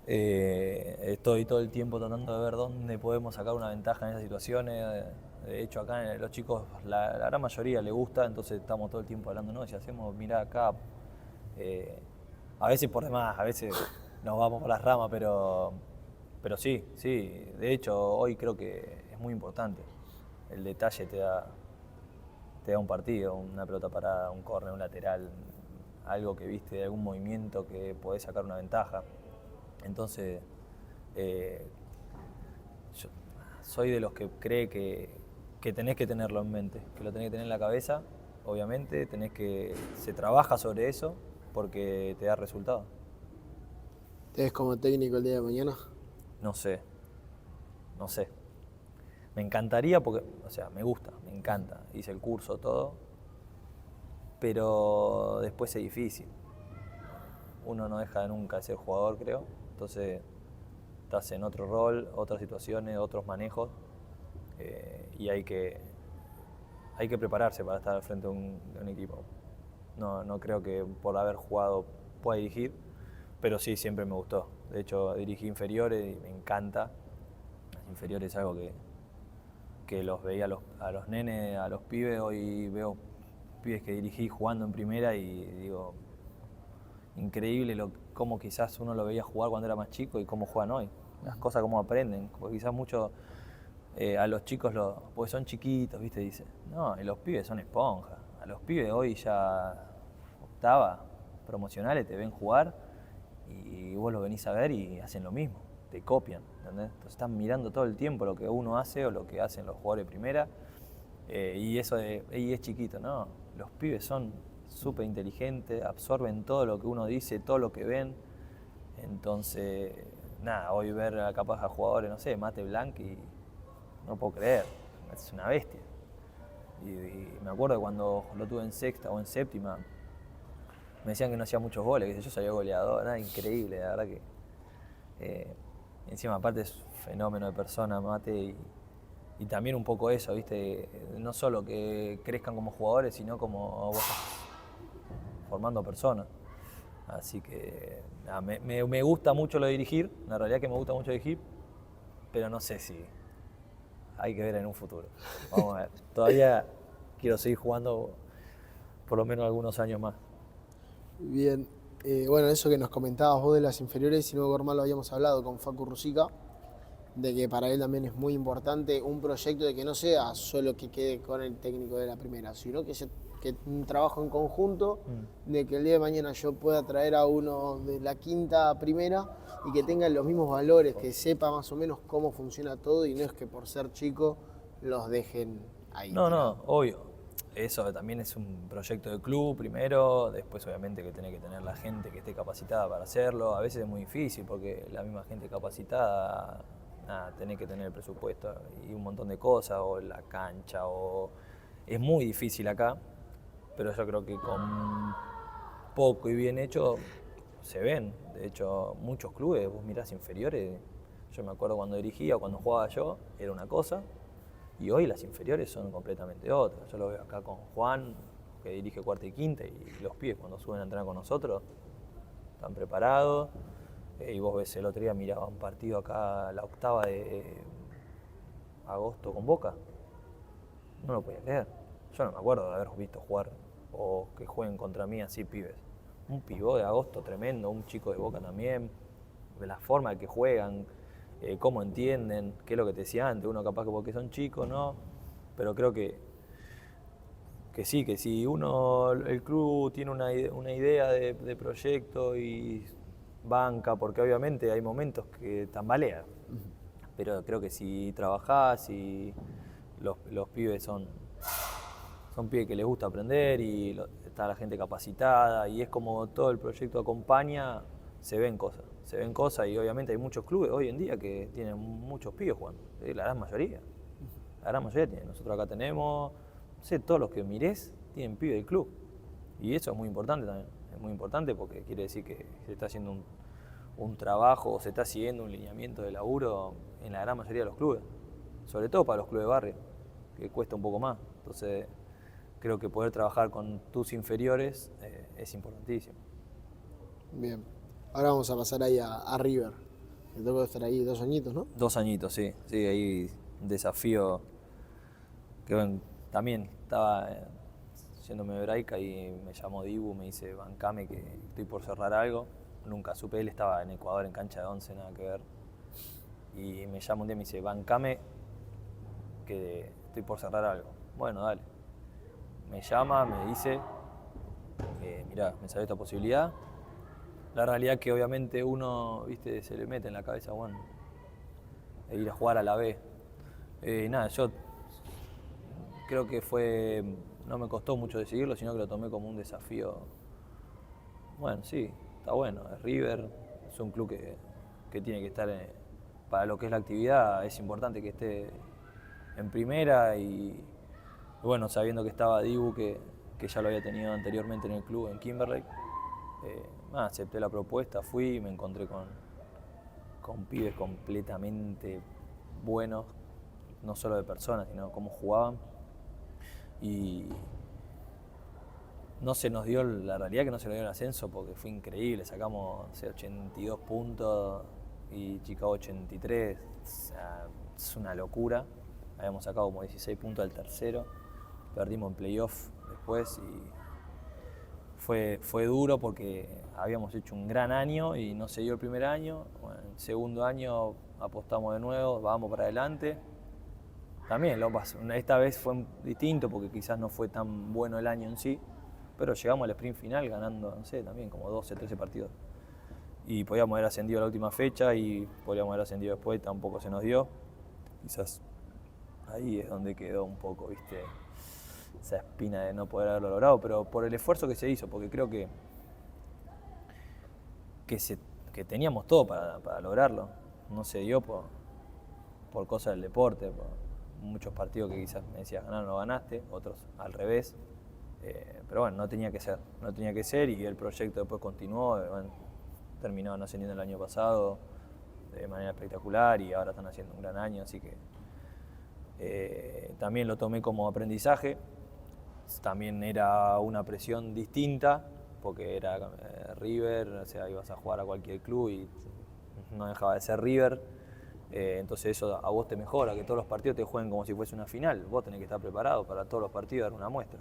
Estoy todo el tiempo tratando de ver dónde podemos sacar una ventaja en esas situaciones. De hecho, acá los chicos, la gran mayoría le gusta, entonces estamos todo el tiempo hablando, ¿no? Si hacemos, mirá acá, a veces por demás, a veces nos vamos por las ramas, pero sí. De hecho, hoy creo que es muy importante. El detalle te da un partido, una pelota parada, un córner, un lateral, algo que viste, algún movimiento que podés sacar una ventaja. Entonces, yo soy de los que cree que tenés que tenerlo en mente, que lo tenés que tener en la cabeza, obviamente, se trabaja sobre eso porque te da resultado. ¿Te ves como técnico el día de mañana? No sé. Me encantaría porque, o sea, me gusta, me encanta. Hice el curso, todo, pero después es difícil. Uno no deja nunca de ser jugador, creo. Entonces estás en otro rol, otras situaciones, otros manejos, y hay que prepararse para estar al frente de un equipo. No creo que por haber jugado pueda dirigir, pero sí, siempre me gustó. De hecho, dirigí inferiores y me encanta. Las inferiores es algo que los veía a los nenes, a los pibes. Hoy veo pibes que dirigí jugando en primera y digo, increíble cómo quizás uno lo veía jugar cuando era más chico y cómo juegan hoy. Las cosas cómo aprenden, porque quizás mucho a los chicos, porque son chiquitos, ¿viste? Dice, no, y los pibes son esponjas. A los pibes hoy ya octava, promocionales, te ven jugar y vos los venís a ver y hacen lo mismo, te copian, ¿entendés? Entonces están mirando todo el tiempo lo que uno hace o lo que hacen los jugadores de primera, y eso y es chiquito, ¿no? Los pibes son súper inteligentes, absorben todo lo que uno dice, todo lo que ven. Entonces, nada, hoy ver capaz a jugadores, no sé, Mate Blanc y no puedo creer, es una bestia. Y me acuerdo cuando lo tuve en sexta o en séptima, me decían que no hacía muchos goles, que yo salía goleador, nada, increíble, la verdad que. Encima, aparte es un fenómeno de persona, Mate, y también un poco eso, ¿viste? No solo que crezcan como jugadores, sino como vos estás formando personas. Así que nada, me gusta mucho lo de dirigir, la realidad es que me gusta mucho dirigir, pero no sé si hay que ver en un futuro. Vamos a ver. Todavía quiero seguir jugando por lo menos algunos años más. Bien, bueno, eso que nos comentabas vos de las inferiores, si no recuerdo mal lo habíamos hablado con Facu Rusica, de que para él también es muy importante un proyecto de que no sea solo que quede con el técnico de la primera, sino que un trabajo en conjunto, de que el día de mañana yo pueda traer a uno de la quinta a primera y que tengan los mismos valores, que sepa más o menos cómo funciona todo y no es que por ser chico los dejen ahí No, tirados. no, obvio. Eso también es un proyecto de club primero, después obviamente que tiene que tener la gente que esté capacitada para hacerlo. A veces es muy difícil porque la misma gente capacitada, nada, tiene que tener el presupuesto y un montón de cosas, o la cancha, o es muy difícil acá, pero yo creo que con poco y bien hecho se ven. De hecho, muchos clubes, vos mirás inferiores, yo me acuerdo cuando dirigía, cuando jugaba yo, era una cosa, y hoy las inferiores son completamente otras. Yo lo veo acá con Juan, que dirige cuarta y quinta, y los pibes cuando suben a entrenar con nosotros están preparados. Y vos ves, el otro día miraba un partido acá, la octava de agosto con Boca. No lo podía creer. Yo no me acuerdo de haber visto jugar o que jueguen contra mí así pibes. Un pibó de agosto tremendo, un chico de Boca también, de la forma en que juegan, cómo entienden, qué es lo que te decía antes, uno capaz que porque son chicos, ¿no? Pero creo que sí, que si el club tiene una idea de proyecto y banca, porque obviamente hay momentos que tambalea, pero creo que si trabajás y los pibes son pibes que les gusta aprender y está la gente capacitada y es como todo el proyecto acompaña, se ven cosas y obviamente hay muchos clubes hoy en día que tienen muchos pibes jugando, la gran mayoría. La gran mayoría tiene. Nosotros acá tenemos, no sé, todos los que mirés tienen pibe del club. Y eso es muy importante también. Es muy importante porque quiere decir que se está haciendo un trabajo o se está siguiendo un lineamiento de laburo en la gran mayoría de los clubes. Sobre todo para los clubes de barrio, que cuesta un poco más. Entonces, creo que poder trabajar con tus inferiores es importantísimo. Bien, ahora vamos a pasar ahí a River. Me tocó estar ahí 2 añitos, ¿no? 2 añitos, sí. Sí, ahí un desafío que bueno, también estaba yéndome hebraica y me llamó Dibu, me dice, bancame que estoy por cerrar algo. Nunca supe, él estaba en Ecuador en cancha de 11, nada que ver. Y me llama un día y me dice, bancame que estoy por cerrar algo. Bueno, dale. Me llama, me dice, mirá, me salió esta posibilidad. La realidad es que obviamente uno, viste, se le mete en la cabeza, bueno, de ir a jugar a la B. Nada, yo creo que no me costó mucho decidirlo, sino que lo tomé como un desafío. Bueno, sí, está bueno, es River, es un club que tiene que estar, para lo que es la actividad, es importante que esté en primera y bueno, sabiendo que estaba Dibu, que ya lo había tenido anteriormente en el club, en Kimberley, acepté la propuesta, fui y me encontré con pibes completamente buenos, no solo de personas, sino cómo jugaban. Y no se nos dio, la realidad que no se nos dio el ascenso porque fue increíble, sacamos 82 puntos y Chicago 83, o sea, es una locura. Habíamos sacado como 16 puntos al tercero, perdimos en playoff después y fue duro porque habíamos hecho un gran año y no se dio el primer año. Bueno, el segundo año apostamos de nuevo, vamos para adelante. También lo pasó. Esta vez fue distinto porque quizás no fue tan bueno el año en sí, pero llegamos al sprint final ganando, no sé, también como 12, 13 partidos. Y podíamos haber ascendido a la última fecha y podíamos haber ascendido después, tampoco se nos dio. Quizás ahí es donde quedó un poco, viste, esa espina de no poder haberlo logrado, pero por el esfuerzo que se hizo, porque creo que teníamos todo para lograrlo. No se dio por cosas del deporte, por muchos partidos que quizás me decías ganar no ganaste, otros al revés. Pero bueno, no tenía que ser y el proyecto después continuó, bueno, terminaron ascendiendo el año pasado de manera espectacular y ahora están haciendo un gran año, así que también lo tomé como aprendizaje. También era una presión distinta porque era River, o sea, ibas a jugar a cualquier club y no dejaba de ser River. Entonces eso a vos te mejora, que todos los partidos te jueguen como si fuese una final. Vos tenés que estar preparado para todos los partidos, dar una muestra.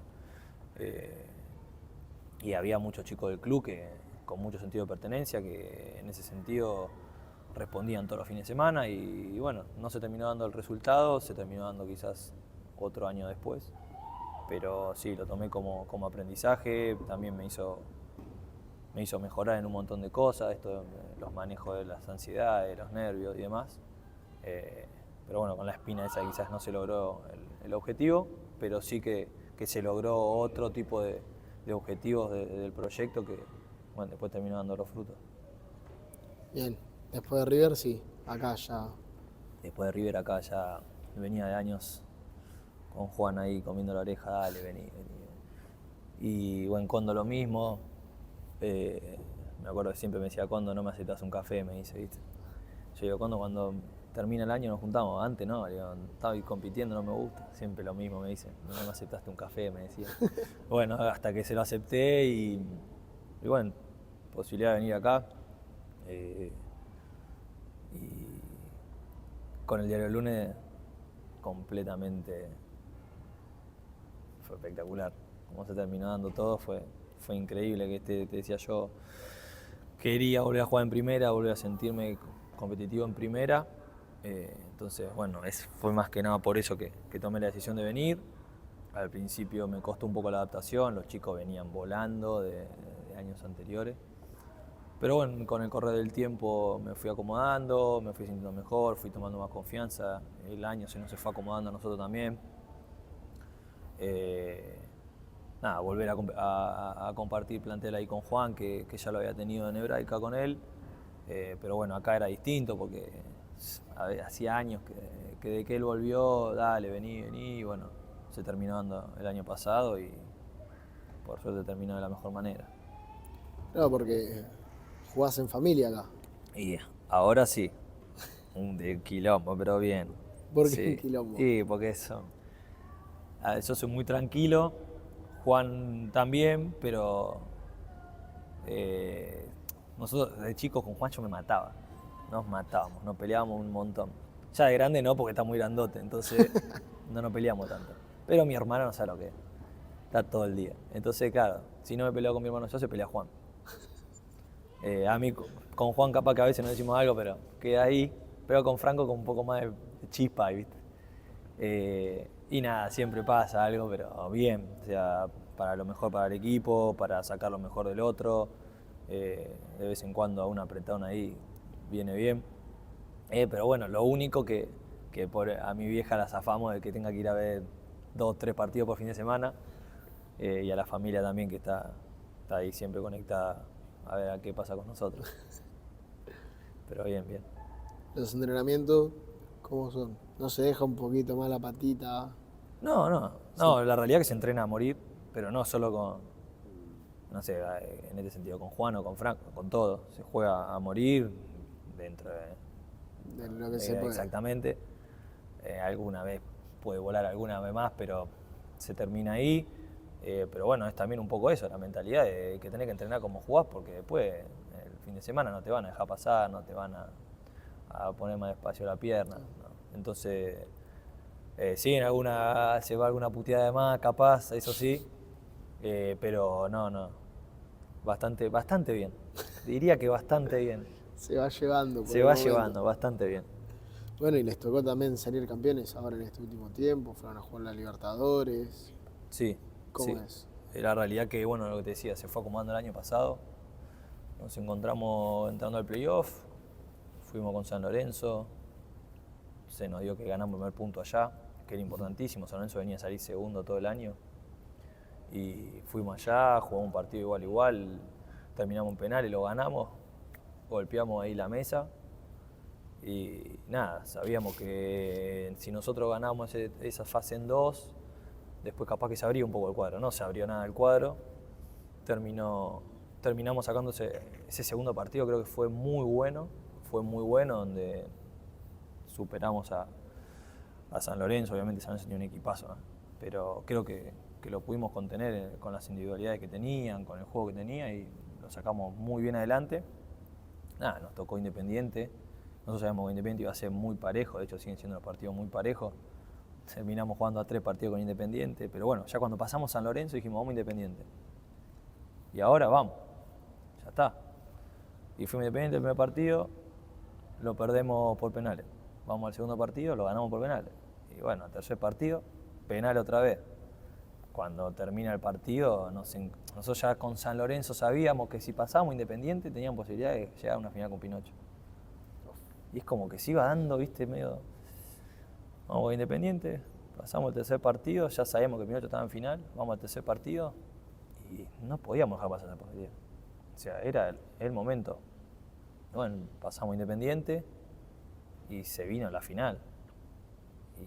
Y había muchos chicos del club con mucho sentido de pertenencia, que en ese sentido respondían todos los fines de semana y bueno, no se terminó dando el resultado, se terminó dando quizás otro año después. Pero sí, lo tomé como aprendizaje, también me hizo mejorar en un montón de cosas, esto de los manejos de las ansiedades, de los nervios y demás. Pero bueno, con la espina esa quizás no se logró el objetivo, pero sí que se logró otro tipo de objetivos del proyecto que bueno, después terminó dando los frutos. Bien, después de River, sí, acá ya. Después de River acá ya venía de años con Juan ahí comiendo la oreja, dale, vení. Y bueno, Condo lo mismo. Me acuerdo que siempre me decía, Condo, no me aceptás un café, me dice, ¿viste? Yo digo, Condo, cuando termina el año nos juntamos, antes no, digo, estaba ahí compitiendo, no me gusta, siempre lo mismo me dice, no me aceptaste un café, me decía. Bueno, hasta que se lo acepté y bueno, posibilidad de venir acá. Y con el diario del lunes completamente fue espectacular. Cómo se terminó dando todo fue increíble, que te decía yo, quería volver a jugar en primera, volver a sentirme competitivo en primera. Entonces, bueno, fue más que nada por eso que tomé la decisión de venir. Al principio me costó un poco la adaptación, los chicos venían volando de años anteriores. Pero bueno, con el correr del tiempo me fui acomodando, me fui sintiendo mejor, fui tomando más confianza. El año se nos fue acomodando a nosotros también. Nada, volver a compartir plantel ahí con Juan, que ya lo había tenido en Hebraica con él. Pero bueno, acá era distinto porque hacía años que de que él volvió, dale, vení, y bueno, se terminó dando el año pasado y por suerte terminó de la mejor manera. Claro, porque jugás en familia acá. Y ahora sí, de quilombo, pero bien. ¿Por qué Sí. un quilombo? Y porque yo soy muy tranquilo, Juan también, pero nosotros de chicos con Juan yo me mataba. Nos matábamos, nos peleábamos un montón. Ya de grande no, porque está muy grandote, entonces no nos peleamos tanto. Pero mi hermano no sabe lo que es. Está todo el día. Entonces, claro, si no me peleo con mi hermano yo, se pelea Juan. A mí con Juan capaz que a veces nos decimos algo, pero queda ahí. Pero con Franco con un poco más de chispa, ¿viste? Y nada, siempre pasa algo, pero bien. O sea, para lo mejor para el equipo, para sacar lo mejor del otro. De vez en cuando a un apretón ahí viene bien. Pero bueno, lo único que a mi vieja la zafamos de que tenga que ir a ver 2 o 3 partidos por fin de semana. Y a la familia también que está ahí siempre conectada a ver a qué pasa con nosotros. Pero bien. Los entrenamientos, ¿Cómo son? ¿No se deja un poquito más la patita? No, la realidad es que se entrena a morir, pero no solo con, no sé, en este sentido, con Juan o con Franco, con todo. Se juega a morir dentro De lo que se puede. exactamente. Alguna vez puede volar alguna vez más, pero se termina ahí. Pero bueno, es también un poco eso, la mentalidad de que tenés que entrenar como jugás, porque después, el fin de semana, no te van a dejar pasar, no te van a poner más despacio la pierna, ¿no? Entonces, sí, se va alguna puteada de más, capaz, eso sí, pero no, bastante bien. Diría que bastante bien. Se va llevando por Se el va momento. llevando bastante bien. Bueno, y les tocó también salir campeones ahora en este último tiempo, fueron a jugar la Libertadores. Sí, ¿Cómo sí. es? La realidad que, bueno, lo que te decía, se fue acomodando el año pasado. Nos encontramos entrando al playoff, fuimos con San Lorenzo, se nos dio que ganamos el primer punto allá, que era importantísimo. San Lorenzo venía a salir segundo todo el año. Y fuimos allá, jugamos un partido igual, terminamos un penal y lo ganamos, golpeamos ahí la mesa. Y nada, sabíamos que si nosotros ganábamos esa fase en 2, después capaz que se abría un poco el cuadro. No se abrió nada el cuadro, terminamos sacándose ese segundo partido, creo que fue muy bueno, donde superamos a San Lorenzo. Obviamente San Lorenzo tenía un equipazo, ¿no? Pero creo que lo pudimos contener con las individualidades que tenían, con el juego que tenía, y lo sacamos muy bien adelante. Nada, nos tocó Independiente. Nosotros sabíamos que Independiente iba a ser muy parejo, de hecho siguen siendo los partidos muy parejos. Terminamos jugando a 3 partidos con Independiente, pero bueno, ya cuando pasamos San Lorenzo dijimos, vamos Independiente. Y ahora vamos, ya está. Y fuimos Independiente el primer partido, lo perdemos por penales. Vamos al segundo partido, lo ganamos por penales. Y bueno, al tercer partido, penal otra vez. Cuando termina el partido, nosotros ya con San Lorenzo sabíamos que si pasábamos Independiente teníamos posibilidad de llegar a una final con Pinocho. Y es como que se iba dando, viste, medio... Vamos a Independiente, pasamos el tercer partido, ya sabíamos que Pinocho estaba en final, vamos al tercer partido y no podíamos dejar pasar esa posibilidad. O sea, era el momento. Bueno, pasamos Independiente y se vino la final. Y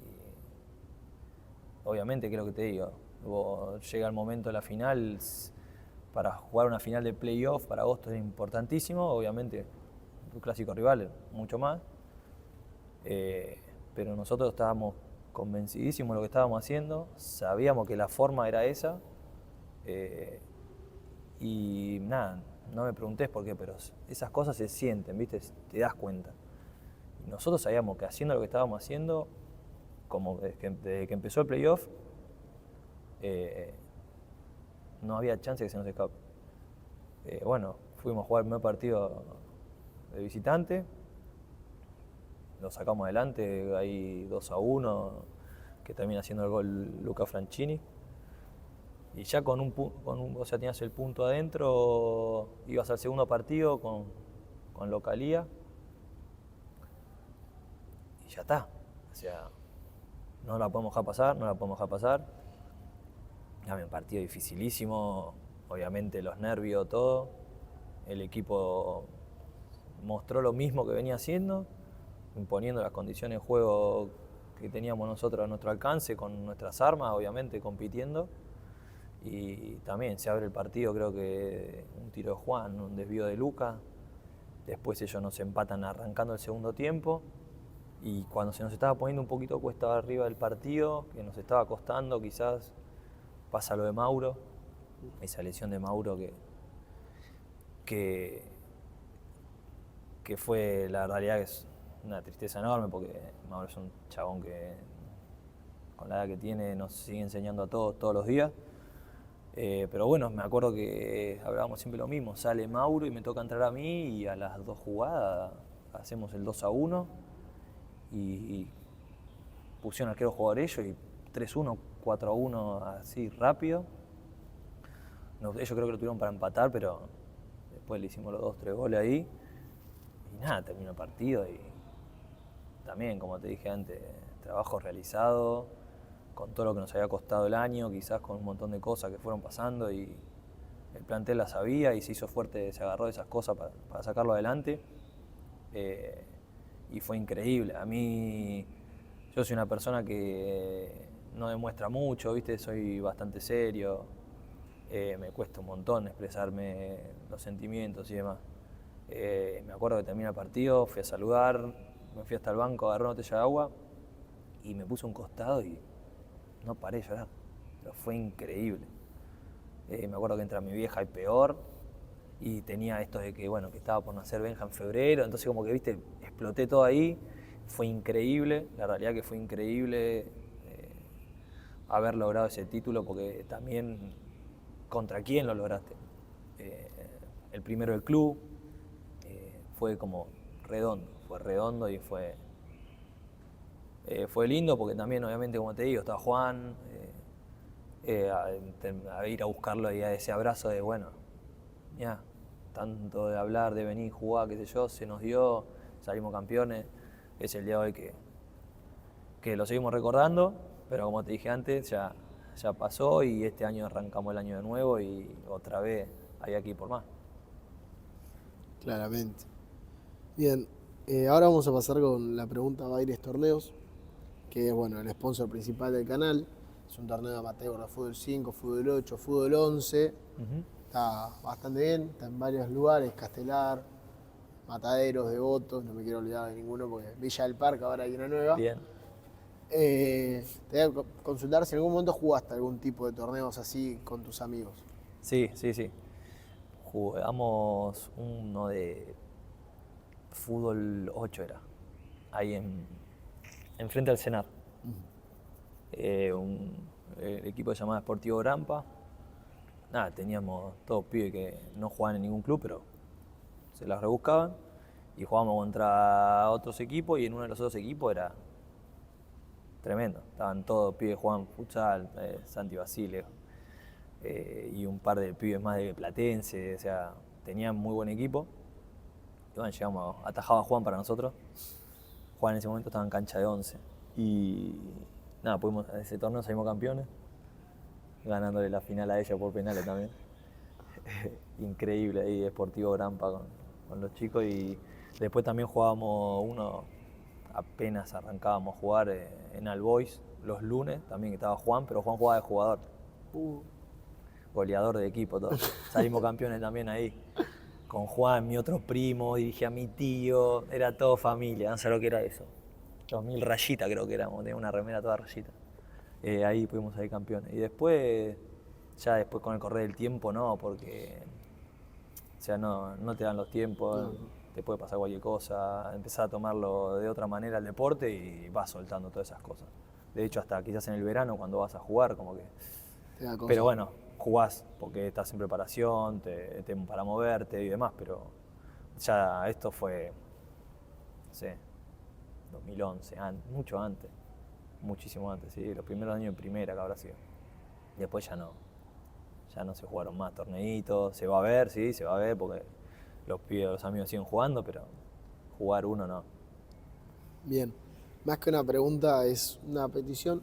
obviamente, ¿qué es lo que te digo? Luego llega el momento de la final, para jugar una final de playoff para agosto es importantísimo, obviamente tu clásico rival mucho más, pero nosotros estábamos convencidísimos de lo que estábamos haciendo, sabíamos que la forma era esa, y nada, no me preguntés por qué, pero esas cosas se sienten, ¿viste? Te das cuenta. Y nosotros sabíamos que haciendo lo que estábamos haciendo, como desde que empezó el playoff, no había chance de que se nos escape. Bueno, fuimos a jugar el primer partido de visitante, lo sacamos adelante, ahí 2-1, que termina haciendo el gol Luca Franchini. Y ya o sea, tenías el punto adentro, ibas al segundo partido con localía. Y ya está. O sea, no la podemos dejar pasar. Dame un partido dificilísimo, obviamente los nervios, todo. El equipo mostró lo mismo que venía haciendo, imponiendo las condiciones de juego que teníamos nosotros a nuestro alcance, con nuestras armas, obviamente compitiendo. Y también se abre el partido, creo que un tiro de Juan, un desvío de Luca. Después ellos nos empatan arrancando el segundo tiempo. Y cuando se nos estaba poniendo un poquito cuesta arriba del partido, que nos estaba costando, quizás pasa lo de Mauro, esa lesión de Mauro que fue, la realidad, que es una tristeza enorme, porque Mauro es un chabón que con la edad que tiene nos sigue enseñando a todos los días. Pero bueno, me acuerdo que hablábamos siempre lo mismo, sale Mauro y me toca entrar a mí, y a las 2 jugadas hacemos el 2-1 y pusieron al arquero jugador ellos y 3-1, 4-1 así rápido. Ellos creo que lo tuvieron para empatar, pero después le hicimos los 2-3 goles ahí y nada, terminó el partido. Y también, como te dije antes, trabajo realizado, con todo lo que nos había costado el año, quizás con un montón de cosas que fueron pasando, y el plantel la sabía y se hizo fuerte, se agarró de esas cosas para sacarlo adelante. y fue increíble. A mí, yo soy una persona que no demuestra mucho, ¿viste? Soy bastante serio, me cuesta un montón expresarme los sentimientos y demás. Me acuerdo que terminé el partido, fui a saludar, me fui hasta el banco, agarré una botella de agua y me puse a un costado y no paré de llorar. Pero fue increíble. Me acuerdo que entra mi vieja y peor, y tenía esto de que, bueno, que estaba por nacer Benja en febrero, entonces como que, viste, exploté todo ahí. Fue increíble, la realidad que fue increíble haber logrado ese título, porque también, ¿contra quién lo lograste? El primero del club, fue como fue redondo y fue lindo porque también, obviamente, como te digo, estaba Juan, a ir a buscarlo y a ese abrazo de, bueno, ya, tanto de hablar, de venir, jugar, qué sé yo, se nos dio, salimos campeones, es el día de hoy que lo seguimos recordando, pero como te dije antes, ya pasó y este año arrancamos el año de nuevo y otra vez hay aquí por más. Claramente. Bien, ahora vamos a pasar con la pregunta Baires Torneos, que es bueno, el sponsor principal del canal. Es un torneo amateur de fútbol 5, fútbol 8, fútbol 11. Está bastante bien, está en varios lugares, Castelar, Mataderos, Devotos, no me quiero olvidar de ninguno porque Villa del Parque ahora hay una nueva. Bien. Te voy a consultar si en algún momento jugaste algún tipo de torneos así con tus amigos. Sí. Jugamos uno de fútbol 8 era, ahí enfrente al Cenar. El equipo se llamaba Sportivo Grampa. Nada, teníamos todos pibes que no jugaban en ningún club, pero se las rebuscaban. Y jugábamos contra otros equipos y en uno de los otros equipos era tremendo. Estaban todos pibes que jugaban futsal, Santi Basile, y un par de pibes más de Platense, o sea, tenían muy buen equipo. Y bueno, llegamos, atajaba Juan para nosotros. Juan en ese momento estaba en cancha de 11. Y nada, pudimos, en ese torneo salimos campeones, ganándole la final a ella por penales también. Increíble ahí, Sportivo Grampa con los chicos. Y después también jugábamos uno, apenas arrancábamos a jugar en All Boys los lunes, también estaba Juan, pero Juan jugaba de jugador. Goleador de equipo, todo. Salimos campeones también ahí. Con Juan, mi otro primo, dirigía a mi tío, era todo familia, no sé lo que era eso. 2000 rayitas creo que éramos, tenía una remera toda rayita. Ahí pudimos salir campeones. Y después, ya después con el correr del tiempo, no, porque o sea, no te dan los tiempos, te puede pasar cualquier cosa, empezar a tomarlo de otra manera el deporte y vas soltando todas esas cosas. De hecho, hasta quizás en el verano cuando vas a jugar, como que... Pero bueno, jugás porque estás en preparación, para moverte y demás, pero ya esto fue, no sé, 2011, mucho antes, muchísimo antes, sí, los primeros años en primera que habrá sido. Después ya no se jugaron más torneitos, se va a ver, sí, se va a ver porque los amigos siguen jugando, pero jugar uno no. Bien, más que una pregunta es una petición.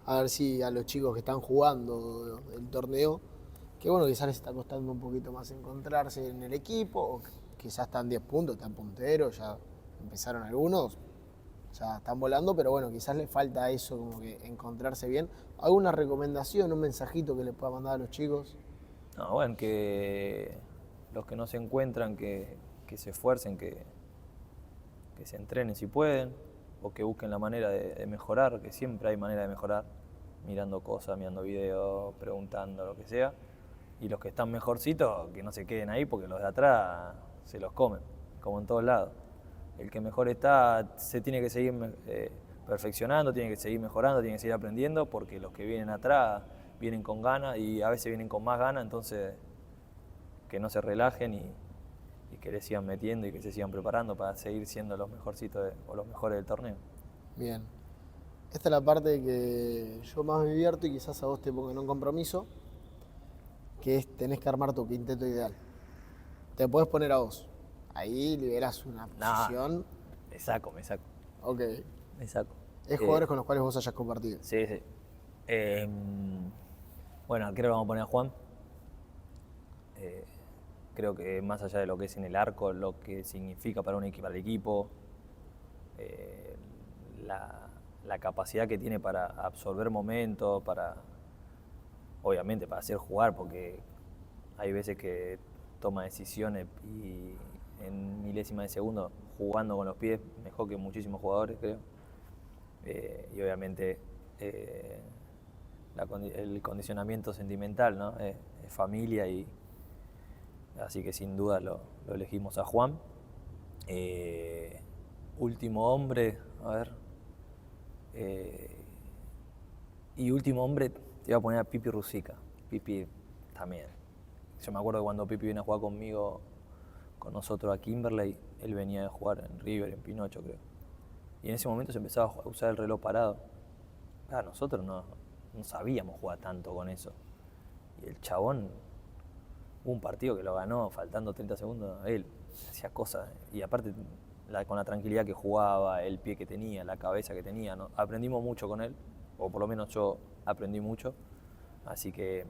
A ver si a los chicos que están jugando el torneo, que bueno, quizás les está costando un poquito más encontrarse en el equipo, o quizás están 10 puntos, están punteros, ya empezaron algunos, ya están volando, pero bueno, quizás les falta eso, como que encontrarse bien. ¿Alguna recomendación, un mensajito que les pueda mandar a los chicos? No, bueno, que los que no se encuentran, que se esfuercen, que se entrenen si pueden, o que busquen la manera de mejorar, que siempre hay manera de mejorar, mirando cosas, mirando videos, preguntando, lo que sea. Y los que están mejorcitos, que no se queden ahí, porque los de atrás se los comen, como en todos lados. El que mejor está, se tiene que seguir perfeccionando, tiene que seguir mejorando, tiene que seguir aprendiendo, porque los que vienen atrás vienen con ganas y a veces vienen con más ganas, entonces que no se relajen y que le sigan metiendo y que se sigan preparando para seguir siendo los mejorcitos o los mejores del torneo. Bien. Esta es la parte que yo más me divierto y quizás a vos te pongan un compromiso, que es tenés que armar tu quinteto ideal. Te podés poner a vos. Ahí liberás una posición. Me saco. Ok. Me saco. Es jugadores con los cuales vos hayas compartido. Sí. Bueno, creo que vamos a poner a Juan. Creo que más allá de lo que es en el arco, lo que significa para un equipo, eh, la capacidad que tiene para absorber momentos, obviamente para hacer jugar, porque hay veces que toma decisiones y en milésimas de segundo jugando con los pies mejor que muchísimos jugadores, creo. Y obviamente el condicionamiento sentimental, ¿no? Es familia, y así que sin duda lo elegimos a Juan. Último hombre, a ver. Y último hombre, te iba a poner a Pipi Rusica. Pipi también. Yo me acuerdo que cuando Pipi viene a jugar conmigo, con nosotros a Kimberley, él venía a jugar en River, en Pinocho, creo. Y en ese momento se empezaba a usar el reloj parado. Nosotros no sabíamos jugar tanto con eso. Y el chabón, hubo un partido que lo ganó faltando 30 segundos, él hacía cosas. Y aparte, con la tranquilidad que jugaba, el pie que tenía, la cabeza que tenía, ¿no? Aprendimos mucho con él, o por lo menos yo aprendí mucho. Así que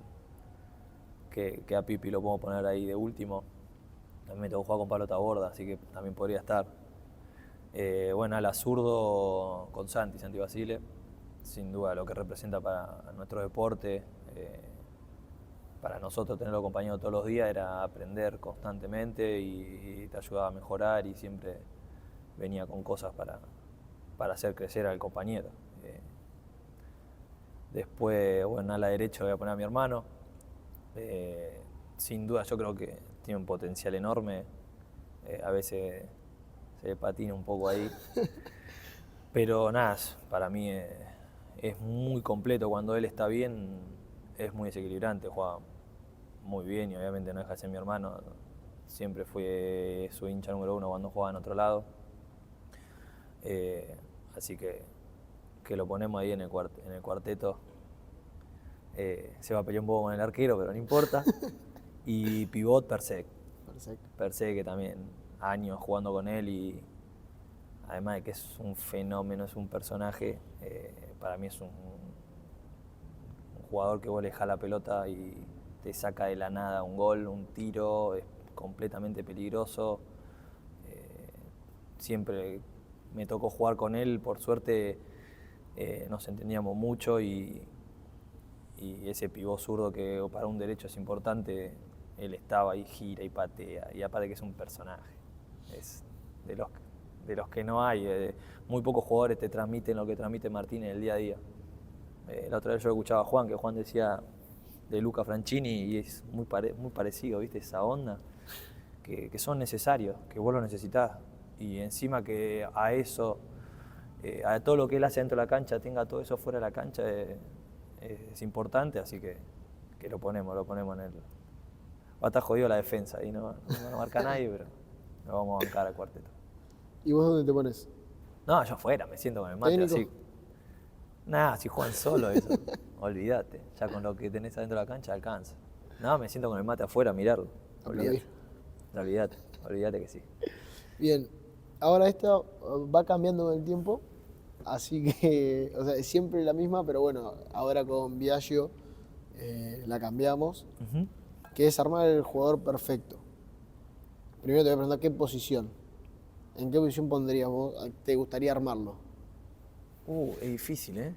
a Pipi lo podemos poner ahí de último. También me tocó jugar con Pablo Taborda, así que también podría estar. Bueno, ala zurdo con Santi Basile, sin duda lo que representa para nuestro deporte, para nosotros tenerlo acompañado todos los días era aprender constantemente y te ayudaba a mejorar y siempre venía con cosas para hacer crecer al compañero. Después, bueno, a la derecha voy a poner a mi hermano. Sin duda yo creo que tiene un potencial enorme. A veces se patina un poco ahí. Pero nada, para mí es muy completo. Cuando él está bien, es muy desequilibrante, juega muy bien y obviamente no deja de ser mi hermano. Siempre fui su hincha número uno cuando jugaba en otro lado. Así que lo ponemos ahí en el cuarteto. Se va a pelear un poco con el arquero, pero no importa. Y pivot Persec. Persec, que también años jugando con él y además de que es un fenómeno, es un personaje, para mí es un jugador que vos le dejás la pelota y te saca de la nada un gol, un tiro, es completamente peligroso. Siempre me tocó jugar con él, por suerte nos entendíamos mucho y ese pivot zurdo que para un derecho es importante, él estaba ahí, gira y patea, y aparte que es un personaje, es de los que no hay, muy pocos jugadores te transmiten lo que transmite Martín en el día a día. La otra vez yo escuchaba a Juan, que Juan decía de Luca Franchini y es muy parecido, ¿viste? Esa onda, que son necesarios, que vos lo necesitás, y encima que a eso, a todo lo que él hace dentro de la cancha, tenga todo eso fuera de la cancha, es importante, así que lo ponemos en el... Va a estar jodido la defensa, y no marca nadie, pero nos vamos a bancar al cuarteto. ¿Y vos dónde te pones? No, yo afuera, me siento con el mate ¿Técnico? así. Nada, si juegan solo eso, olvídate, ya con lo que tenés adentro de la cancha alcanza. No, me siento con el mate afuera a mirarlo, olvídate que sí. Bien, ahora esta va cambiando con el tiempo, así que, o sea, es siempre la misma, pero bueno, ahora con Biagio la cambiamos, que es armar el jugador perfecto. Primero te voy a preguntar qué posición. ¿En qué posición pondrías vos? ¿Te gustaría armarlo? Es difícil, ¿eh?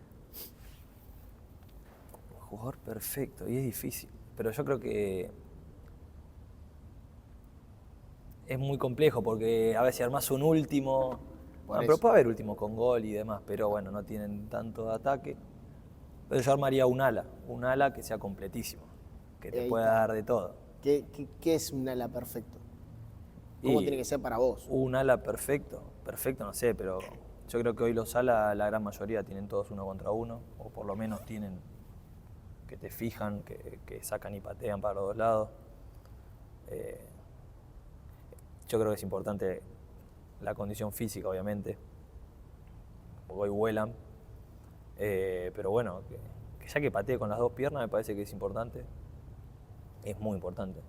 Jugador perfecto, y es difícil. Pero yo creo que es muy complejo porque a veces armás un último. Bueno, pero puede haber último con gol y demás, pero bueno, no tienen tanto ataque. Pero yo armaría un ala que sea completísimo, que te pueda dar de todo. ¿Qué es un ala perfecto? ¿Cómo tiene que ser para vos? Un ala perfecto no sé, pero yo creo que hoy los alas, la gran mayoría tienen todos uno contra uno, o por lo menos tienen que te fijan, que sacan y patean para los dos lados. Yo creo que es importante la condición física, obviamente, porque hoy vuelan, pero bueno, que ya que patee con las dos piernas me parece que es importante, es muy importante,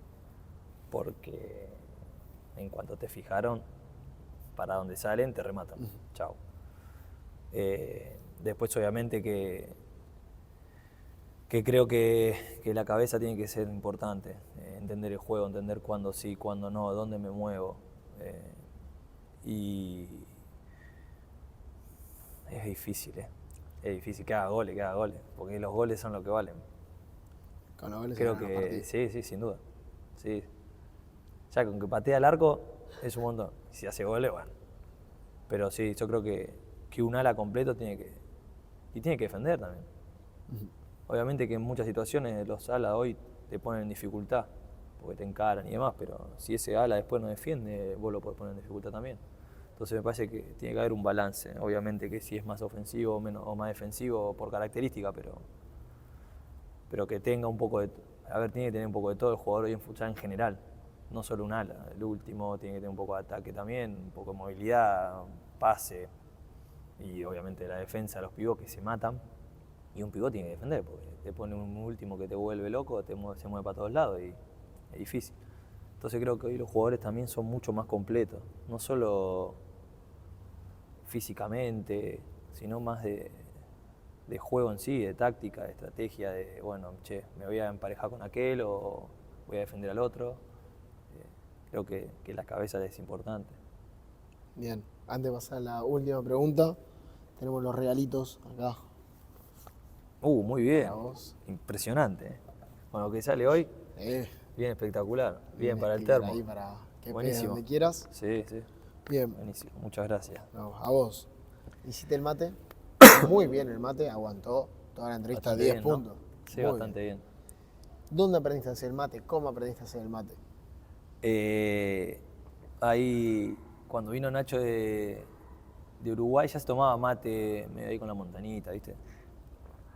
porque en cuanto te fijaron, para donde salen te rematan, chao. Después obviamente que creo que la cabeza tiene que ser importante, entender el juego, entender cuándo sí, cuándo no, dónde me muevo. Y Es difícil, Es difícil que haga goles, porque los goles son lo que valen. Con los goles Creo se ganan los que partidos. sí, sin duda. Sí. Ya con que patea al arco es un montón. Si hace goles, bueno. Pero sí, yo creo que un ala completo tiene que defender también. Obviamente que en muchas situaciones los alas hoy te ponen en dificultad, porque te encaran y demás, pero si ese ala después no defiende, vos lo podés poner en dificultad también. Entonces me parece que tiene que haber un balance. Obviamente que si es más ofensivo o más defensivo por característica, pero que tenga un poco de... A ver, tiene que tener un poco de todo el jugador hoy en futsal en general, no solo un ala. El último tiene que tener un poco de ataque también, un poco de movilidad, pase y obviamente la defensa, los pibos que se matan. Y un pivot tiene que defender, porque te pone un último que te vuelve loco, se mueve para todos lados y es difícil. Entonces creo que hoy los jugadores también son mucho más completos, no solo físicamente, sino más de juego en sí, de táctica, de estrategia, de, bueno, che, me voy a emparejar con aquel o voy a defender al otro. Creo que la cabeza es importante. Bien, antes de pasar a la última pregunta, tenemos los regalitos acá Muy bien, para vos. impresionante. Bueno, lo que sale hoy, Eh, bien espectacular, bien para el sticker termo. ahí para que pegues Buenísimo. donde quieras. Sí, sí, Bien, buenísimo, muchas gracias. no, a vos. Hiciste el mate, muy bien el mate, aguantó toda la entrevista, Bastante 10 bien, ¿no? puntos. Sí, Muy bastante bien. ¿Dónde aprendiste a hacer el mate? ¿Cómo aprendiste a hacer el mate? Ahí, cuando vino Nacho de Uruguay, ya se tomaba mate medio ahí con la montañita, ¿viste?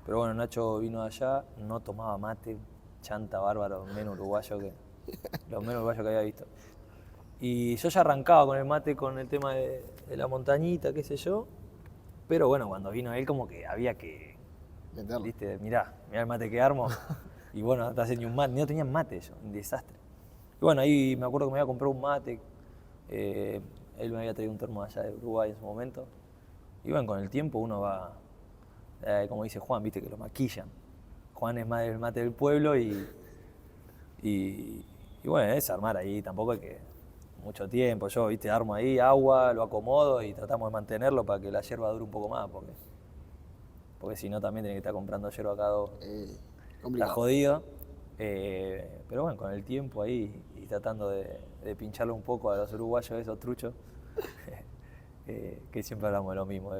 Pero bueno, Nacho vino de allá, no tomaba mate, chanta bárbaro, lo menos uruguayo que había visto. Y yo ya arrancaba con el mate, con el tema de la montañita, qué sé yo. Pero bueno, cuando vino él como que había que, Meterlo. ¿viste? Mirá el mate que armo. Y bueno, no te hacen ni un mate, no tenían mate yo, un desastre. Y bueno, ahí me acuerdo que me había comprado un mate. Él me había traído un termo allá de Uruguay en su momento. Y bueno, con el tiempo uno va, como dice Juan, viste que lo maquillan. Juan es más el mate del pueblo y bueno, es armar ahí, tampoco hay que mucho tiempo. Yo, viste, armo ahí agua, lo acomodo y tratamos de mantenerlo para que la yerba dure un poco más, porque si no también tiene que estar comprando yerba cada dos. Está Complicado. jodido. Pero bueno, con el tiempo ahí y tratando de pincharlo un poco a los uruguayos esos truchos, que siempre hablamos de lo mismo,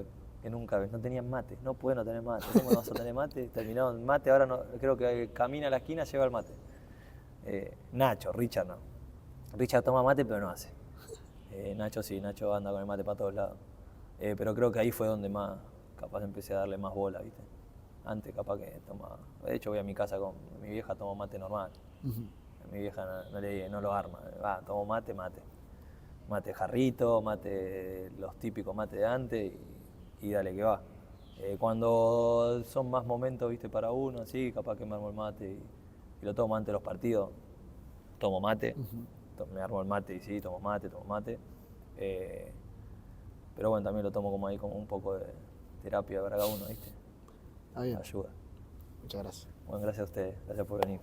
que nunca no tenían mate, no pueden no tener mate, ¿cómo no vas a tener mate? Terminaron mate, ahora no, creo que camina a la esquina, lleva el mate. Nacho, Richard no. Richard toma mate pero no hace. Nacho sí, Nacho anda con el mate para todos lados. Pero creo que ahí fue donde más, capaz empecé a darle más bola, ¿viste? Antes capaz que tomaba. De hecho voy a mi casa con mi vieja, tomo mate normal. Mi vieja no lo arma. Tomo mate. Mate jarrito, mate, los típicos mates de antes y dale que va. Cuando son más momentos, viste, para uno, así, capaz que me armo el mate y lo tomo antes de los partidos. Tomo mate, me armo el mate y sí, tomo mate. Pero bueno, también lo tomo como ahí, como un poco de terapia para cada uno, viste. Está bien. Ayuda. Muchas gracias. Bueno, gracias a ustedes, gracias por venir.